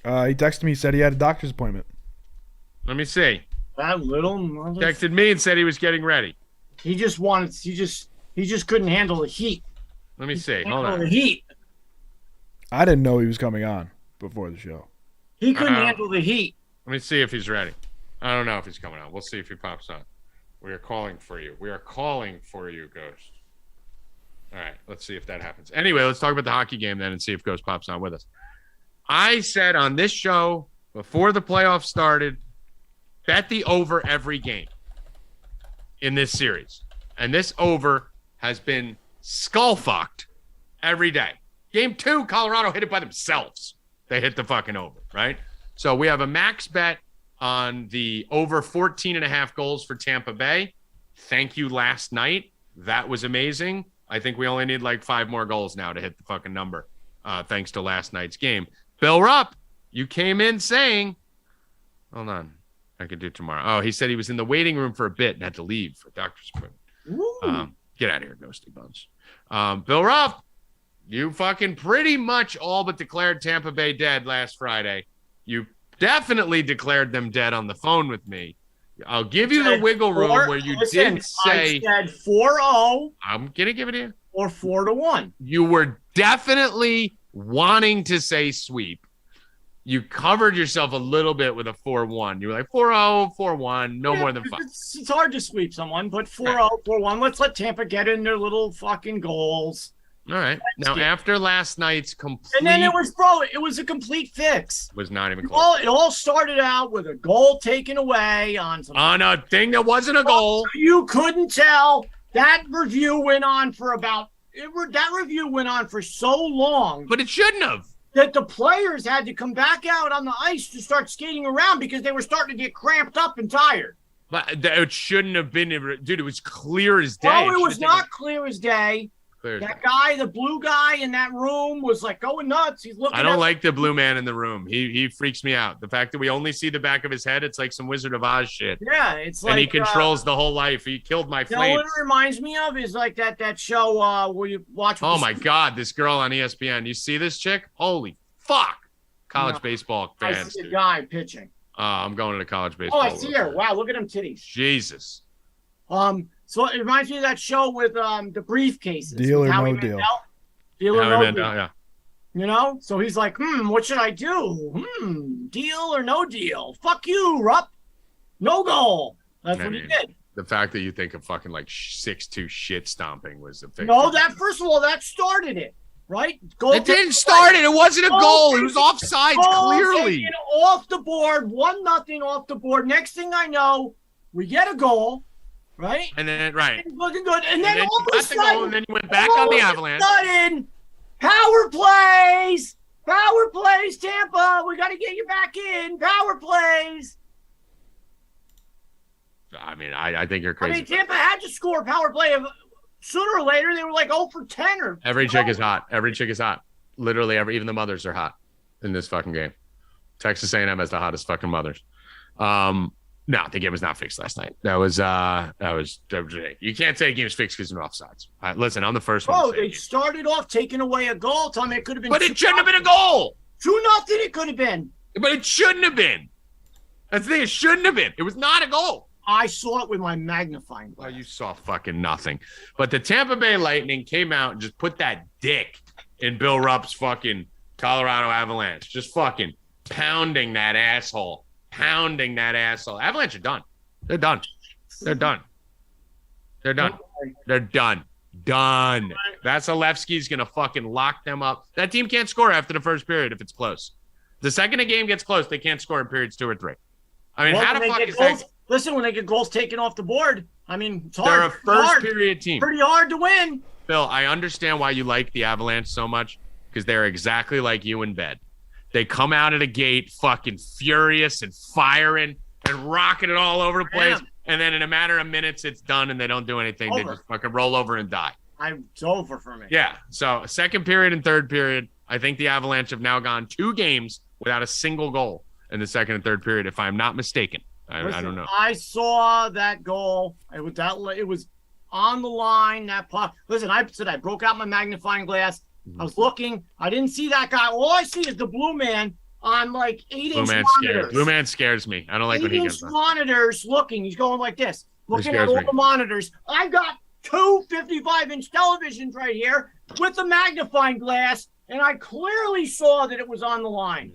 Speaker 1: He texted me, said he had a doctor's appointment.
Speaker 2: Let me see.
Speaker 3: That little mother...
Speaker 2: Texted me and said he was getting ready.
Speaker 3: He just couldn't handle the heat.
Speaker 2: Let me see. Hold on.
Speaker 3: The heat.
Speaker 1: I didn't know he was coming on before the show.
Speaker 3: He couldn't handle the heat.
Speaker 2: Let me see if he's ready. I don't know if he's coming on. We'll see if he pops on. We are calling for you. We are calling for you, Ghost. All right, let's see if that happens. Anyway, let's talk about the hockey game then and see if Ghost pops on with us. I said on this show before the playoffs started, bet the over every game in this series. And this over has been skull-fucked every day. Game 2, Colorado hit it by themselves. They hit the fucking over, right? So we have a max bet on the over 14.5 goals for Tampa Bay. Thank you last night. That was amazing. I think we only need like 5 more goals now to hit the fucking number, thanks to last night's game. Bill Rupp, you came in saying, hold on, I could do tomorrow. Oh, he said he was in the waiting room for a bit and had to leave for doctor's appointment. Get out of here, Ghosty Bones. Bill Rupp, you fucking pretty much all but declared Tampa Bay dead last Friday. You definitely declared them dead on the phone with me. I'll give you the wiggle room where you did say...
Speaker 3: I said 4-0.
Speaker 2: I'm going to give it to you.
Speaker 3: Or 4-1.
Speaker 2: You were definitely wanting to say sweep. You covered yourself a little bit with a 4-1. You were like 4-0, 4-1, no more than 5.
Speaker 3: It's hard to sweep someone, but 4-0, 4-1. Let's let Tampa get in their little fucking goals.
Speaker 2: All right. Now, after last night's complete...
Speaker 3: And then it was a complete fix.
Speaker 2: It was not even close.
Speaker 3: It all started out with a goal taken away on
Speaker 2: a thing that wasn't a goal.
Speaker 3: You couldn't tell. That review went on for so long.
Speaker 2: But it shouldn't have.
Speaker 3: That the players had to come back out on the ice to start skating around because they were starting to get cramped up and tired.
Speaker 2: But it shouldn't have been... Dude, it was clear as day.
Speaker 3: No, it was not clear as day. That guy, the blue guy in that room was like going nuts. He's looking.
Speaker 2: I don't like the blue man in the room. He freaks me out. The fact that we only see the back of his head, it's like some Wizard of Oz shit.
Speaker 3: Yeah, it's like.
Speaker 2: And he controls the whole life. He killed my flames.
Speaker 3: You know what it reminds me of is like that show where you watch.
Speaker 2: Oh my God, this girl on ESPN. You see this chick? Holy fuck! College baseball fans.
Speaker 3: I see a guy pitching.
Speaker 2: I'm going to college baseball.
Speaker 3: Oh, I see her. Wow, look at them titties.
Speaker 2: Jesus.
Speaker 3: So it reminds me of that show with the briefcases.
Speaker 1: Deal or
Speaker 3: Howie
Speaker 1: no deal.
Speaker 3: Deal or no deal.
Speaker 2: Yeah.
Speaker 3: You know? So he's like, what should I do? Deal or no deal? Fuck you, Rupp. No goal. That's what he did.
Speaker 2: The fact that you think of fucking like 6'2" shit stomping was the thing.
Speaker 3: No, first of all, that started it, right?
Speaker 2: It didn't start it. It wasn't a goal. It was offsides, clearly.
Speaker 3: Off the board, 1-0 off the board. Next thing I know, we get a goal. Right?
Speaker 2: And then, right.
Speaker 3: It's looking good. And then all of a sudden,
Speaker 2: goal, and then you went back on the Avalanche.
Speaker 3: Sudden, power plays, Tampa. We got to get you back in. Power plays.
Speaker 2: I mean, I think you're
Speaker 3: I
Speaker 2: crazy.
Speaker 3: mean, Tampa had to score a power play. Sooner or later, they were like 0 for 10 or.
Speaker 2: Every chick is hot. Every chick is hot. Literally, even the mothers are hot in this fucking game. Texas A&M has the hottest fucking mothers. No, the game was not fixed last night. That was you can't say a game's fixed because of offsides. Listen, I'm the first one.
Speaker 3: Oh, they started off taking away a goal. Tommy, it could have been.
Speaker 2: But it shouldn't have been a goal.
Speaker 3: 2-0. It could have been.
Speaker 2: But it shouldn't have been. That's the thing. It shouldn't have been. It was not a goal.
Speaker 3: I saw it with my magnifying glass.
Speaker 2: Oh, you saw fucking nothing. But the Tampa Bay Lightning came out and just put that dick in Bill Rupp's fucking Colorado Avalanche. Just fucking pounding that asshole. Avalanche are done. They're done. Done. Vasilevsky's going to fucking lock them up. That team can't score after the first period if it's close. The second a game gets close, they can't score in periods 2 or 3. I mean, how the fuck is that?
Speaker 3: Listen, when they get goals taken off the board, I mean, it's hard.
Speaker 2: They're a first period team.
Speaker 3: Pretty hard to win.
Speaker 2: Bill, I understand why you like the Avalanche so much because they're exactly like you in bed. They come out of the gate fucking furious and firing and rocking it all over the place. Yeah. And then in a matter of minutes, it's done and they don't do anything. Over. They just fucking roll over and die.
Speaker 3: It's over for me.
Speaker 2: Yeah. So second period and third period, I think the Avalanche have now gone 2 games without a single goal in the second and third period, if I'm not mistaken. I don't know.
Speaker 3: I saw that goal. It was on the line, that puck. Listen, I said I broke out my magnifying glass. I was looking. I didn't see that guy. All I see is the blue man on like 8-inch monitors.
Speaker 2: Blue man scares me. I don't like when he gets
Speaker 3: monitors looking. He's going like this, looking at all the monitors. I've got 2 55-inch televisions right here with the magnifying glass, and I clearly saw that it was on the line.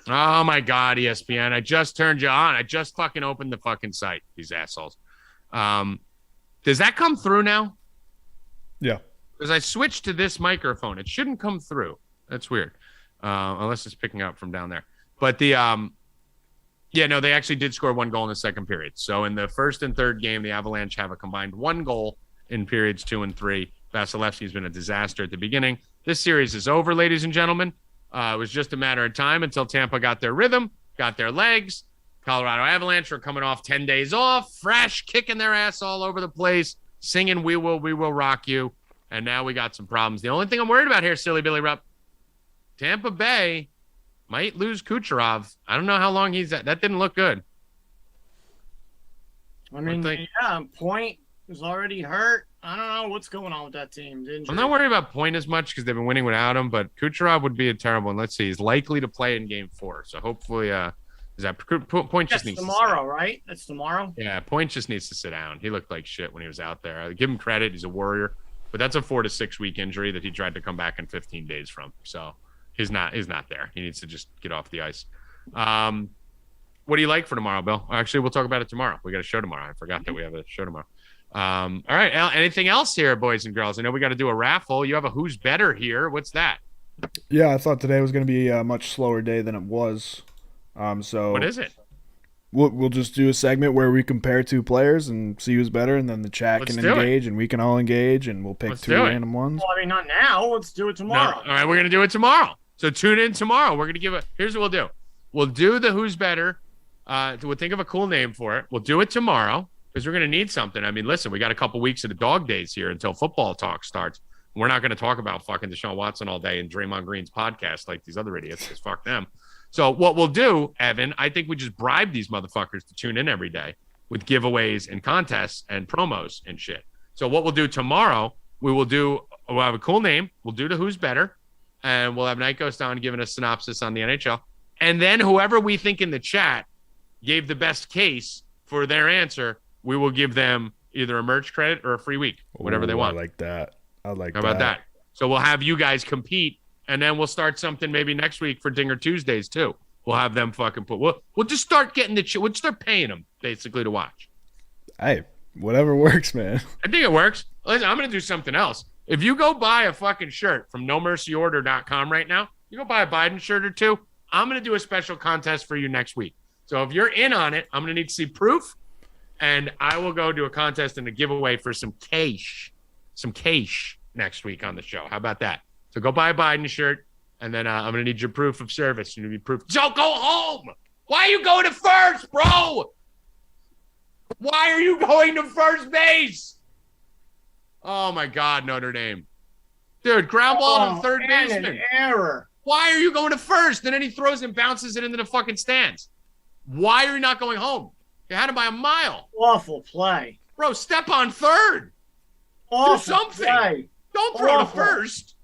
Speaker 2: Oh, my God, ESPN. I just turned you on. I just fucking opened the fucking site, these assholes. Does that come through now?
Speaker 1: Yeah.
Speaker 2: Because I switched to this microphone. It shouldn't come through. That's weird. Unless it's picking up from down there. But they actually did score 1 goal in the second period. So in the first and third game, the Avalanche have a combined 1 goal in periods 2 and 3. Vasilevsky's been a disaster at the beginning. This series is over, ladies and gentlemen. It was just a matter of time until Tampa got their rhythm, got their legs. Colorado Avalanche are coming off 10 days off, fresh, kicking their ass all over the place, singing We Will Rock You. And now we got some problems. The only thing I'm worried about here, silly Billy Rupp, Tampa Bay might lose Kucherov. I don't know how long he's at. That didn't look good.
Speaker 3: I mean, Point is already hurt. I don't know what's going on with that team.
Speaker 2: I'm not worried about Point as much because they've been winning without him, but Kucherov would be a terrible one. Let's see. He's likely to play in game 4. So hopefully Point just needs
Speaker 3: tomorrow,
Speaker 2: to sit
Speaker 3: right? That's tomorrow?
Speaker 2: Yeah, Point just needs to sit down. He looked like shit when he was out there. I give him credit. He's a warrior. But that's a 4 to 6 week injury that he tried to come back in 15 days from. So he's not there. He needs to just get off the ice. What do you like for tomorrow, Bill? Actually, we'll talk about it tomorrow. We got a show tomorrow. I forgot that we have a show tomorrow. All right. Anything else here, boys and girls? I know we got to do a raffle. You have a Who's Better here. What's that?
Speaker 1: Yeah, I thought today was going to be a much slower day than it was. So
Speaker 2: what is it?
Speaker 1: We'll just do a segment where we compare 2 players and see who's better, and then the chat can engage, and we can all engage, and we'll pick 2 random ones.
Speaker 3: Well, I mean, not now. Let's do it tomorrow.
Speaker 2: No. All right, we're going to do it tomorrow. So tune in tomorrow. We're going to give here's what we'll do. We'll do the Who's Better. We'll think of a cool name for it. We'll do it tomorrow because we're going to need something. I mean, listen, we got a couple weeks of the dog days here until football talk starts. We're not going to talk about fucking Deshaun Watson all day in Draymond Green's podcast like these other idiots, because fuck them. So what we'll do, Evan, I think we just bribe these motherfuckers to tune in every day with giveaways and contests and promos and shit. So what we'll do tomorrow, we'll have a cool name. We'll do the Who's Better, and we'll have Nightghost on giving a synopsis on the NHL. And then whoever we think in the chat gave the best case for their answer, we will give them either a merch credit or a free week, whatever they want.
Speaker 1: I like that. How
Speaker 2: about that? So we'll have you guys compete. And then we'll start something maybe next week for Dinger Tuesdays too. We'll have them fucking we'll just start getting we'll just start paying them basically to watch.
Speaker 1: Hey, whatever works, man.
Speaker 2: I think it works. Listen, I'm going to do something else. If you go buy a fucking shirt from nomercyorder.com right now, you go buy a Biden shirt or 2, I'm going to do a special contest for you next week. So if you're in on it, I'm going to need to see proof, and I will go do a contest and a giveaway for some cash next week on the show. How about that? So go buy a Biden shirt, and then I'm going to need your proof of service. You need proof. So go home. Why are you going to first, bro? Why are you going to first base? Oh, my God, Notre Dame. Dude, ground ball to the third baseman.
Speaker 3: An error.
Speaker 2: Why are you going to first? And then he throws and bounces it into the fucking stands. Why are you not going home? You had him by a mile.
Speaker 3: Awful play.
Speaker 2: Bro, step on third.
Speaker 3: Awful
Speaker 2: Do something.
Speaker 3: play.
Speaker 2: Don't throw
Speaker 3: Awful.
Speaker 2: to first.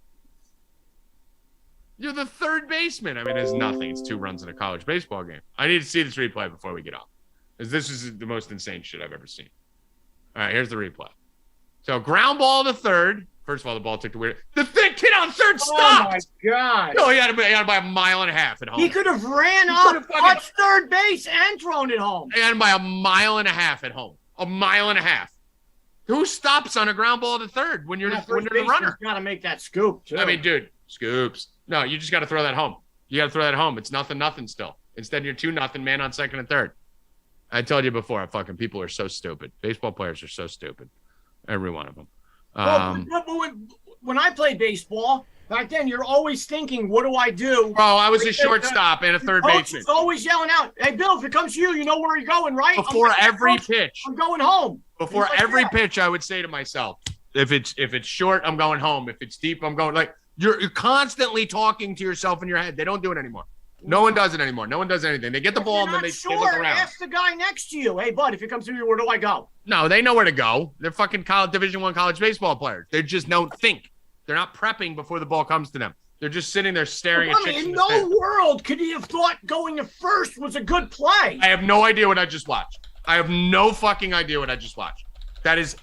Speaker 2: You're the third baseman. I mean, it's nothing. It's 2 runs in a college baseball game. I need to see this replay before we get off, because this is the most insane shit I've ever seen. All right, here's the replay. So ground ball to third. First of all, the ball took the weird. The thick kid on third stopped.
Speaker 3: Oh, my God.
Speaker 2: No, he had to by a mile and a half at home.
Speaker 3: He could have ran up, touched third base, and thrown it home.
Speaker 2: He had him by a mile and a half at home. A mile and a half. Who stops on a ground ball to third when you're the runner?
Speaker 3: Got to make that scoop, too.
Speaker 2: I mean, dude, scoops. No, you just got to throw that home. You got to throw that home. It's 0-0 still. Instead, you're 2-0, man on second and third. I told you before, fucking people are so stupid. Baseball players are so stupid. Every one of them.
Speaker 3: When I played baseball, back then, you're always thinking, what do I do?
Speaker 2: Bro, I was a shortstop and a third baseman.
Speaker 3: Coach is always yelling out, hey, Bill, if it comes to you, you know where you're going, right?
Speaker 2: Before every pitch.
Speaker 3: I'm going home.
Speaker 2: Before every pitch, I would say to myself, if it's short, I'm going home. If it's deep, I'm going. Like, you're constantly talking to yourself in your head. They don't do it anymore. No one does it anymore. No one does anything. They get the ball and then they look around.
Speaker 3: Ask the guy next to you, hey, bud, if it comes to you, where do I go?
Speaker 2: No, they know where to go. They're fucking Division I college baseball players. They just don't think. They're not prepping before the ball comes to them. They're just sitting there staring at chicks
Speaker 3: in no world could he have thought going to first was a good play.
Speaker 2: I have no idea what I just watched. I have no fucking idea what I just watched. That is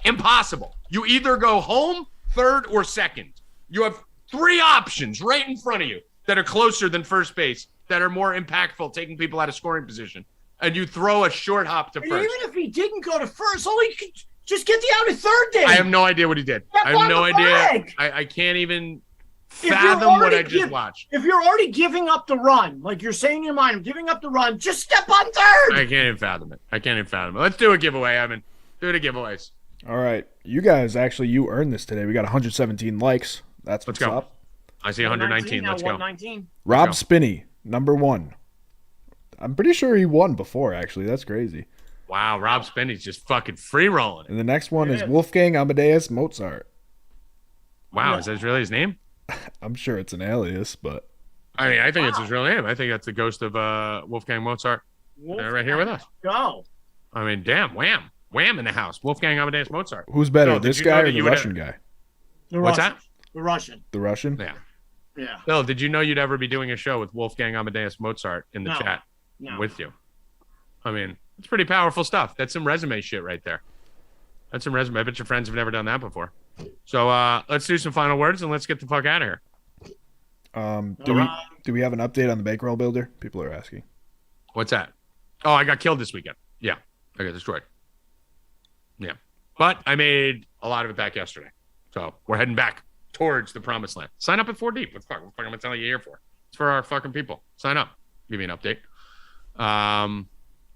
Speaker 2: impossible. You either go home, third, or second. You have 3 options right in front of you that are closer than first base, that are more impactful, taking people out of scoring position. And you throw a short hop to first.
Speaker 3: Even if he didn't go to first, all he could just get the out of third day.
Speaker 2: I have no idea what he did. I have no idea. I can't even fathom what I just watched.
Speaker 3: If you're already giving up the run, like you're saying in your mind, I'm giving up the run, just step on third.
Speaker 2: I can't even fathom it. Let's do a giveaway, Evan. Do the giveaways.
Speaker 1: All right. You guys, actually, you earned this today. We got 117 likes. That's what's up.
Speaker 2: I see 119. Let's go.
Speaker 3: 119.
Speaker 2: Rob
Speaker 1: Spinney, number 1. I'm pretty sure he won before, actually. That's crazy.
Speaker 2: Wow, Rob Spinney's just fucking free rolling.
Speaker 1: And the next one is Wolfgang Amadeus Mozart.
Speaker 2: Wow, is that really his name?
Speaker 1: I'm sure it's an alias, but
Speaker 2: I mean, I think it's his real name. I think that's the ghost of Wolfgang Mozart right here with us.
Speaker 3: Go.
Speaker 2: I mean, damn, wham in the house. Wolfgang Amadeus Mozart.
Speaker 1: Who's better, this guy or the Russian guy?
Speaker 2: What's that?
Speaker 3: The Russian.
Speaker 1: The Russian?
Speaker 3: Yeah.
Speaker 2: Bill, did you know you'd ever be doing a show with Wolfgang Amadeus Mozart in the chat with you? I mean, it's pretty powerful stuff. That's some resume shit right there. That's some resume. I bet your friends have never done that before. So let's do some final words and let's get the fuck out of here.
Speaker 1: Do we have an update on the bankroll builder? People are asking.
Speaker 2: What's that? Oh, I got killed this weekend. Yeah, I got destroyed. Yeah, but I made a lot of it back yesterday. So we're heading back towards the promised land. Sign up at 4 Deep. What the fuck am I going to tell you here for? It's for our fucking people. Sign up. Give me an update.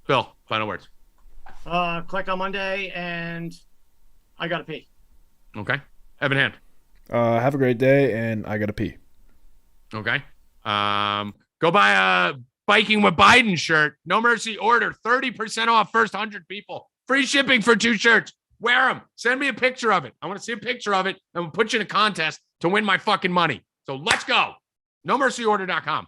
Speaker 2: Bill, final words.
Speaker 3: Collect on Monday, and I got to pee.
Speaker 2: Okay. Evan Hand.
Speaker 1: Have a great day, and I got to pee.
Speaker 2: Okay. Go buy a Biking with Biden shirt. No Mercy order. 30% off first 100 people. Free shipping for 2 shirts. Wear them. Send me a picture of it. I want to see a picture of it, and we'll put you in a contest to win my fucking money. So let's go. NoMercyOrder.com.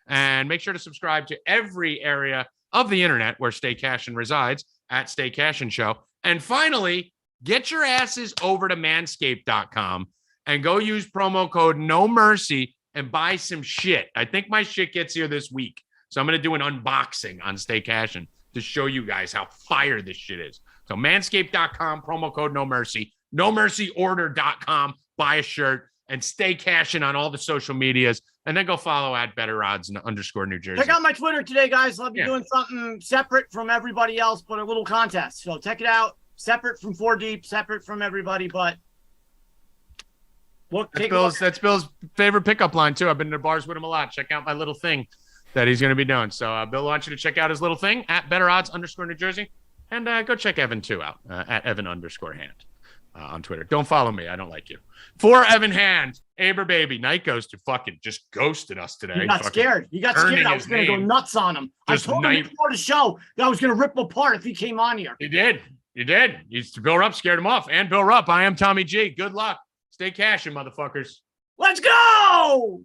Speaker 2: And make sure to subscribe to every area of the internet where Stay Cashin resides at Stay Cashin Show. And finally, get your asses over to Manscaped.com and go use promo code NOMERCY and buy some shit. I think my shit gets here this week. So I'm going to do an unboxing on Stay Cashin to show you guys how fire this shit is. So Manscaped.com, promo code NOMERCY, NoMercyOrder.com, buy a shirt, and Stay Cashin on all the social medias. And then go follow at BetterOdds _ New Jersey.
Speaker 3: Check out my Twitter today, guys. I'll be doing something separate from everybody else, but a little contest. So check it out. Separate from 4 Deep, separate from everybody, but look.
Speaker 2: That's Bill's favorite pickup line, too. I've been to bars with him a lot. Check out my little thing that he's going to be doing. So Bill wants you to check out his little thing at BetterOdds _ New Jersey. And go check Evan, too, out at Evan _ Hand. on Twitter. Don't follow me. I don't like you. For Evan Hand, Aber Baby, Nightghost, who fucking just ghosted us today.
Speaker 3: He got scared. He got scared. I was going to go nuts on him. I told him before the show that I was going to rip him apart if he came on here.
Speaker 2: You did. Bill Rupp scared him off. And Bill Rupp, I am Tommy G. Good luck. Stay cashing, motherfuckers.
Speaker 3: Let's go!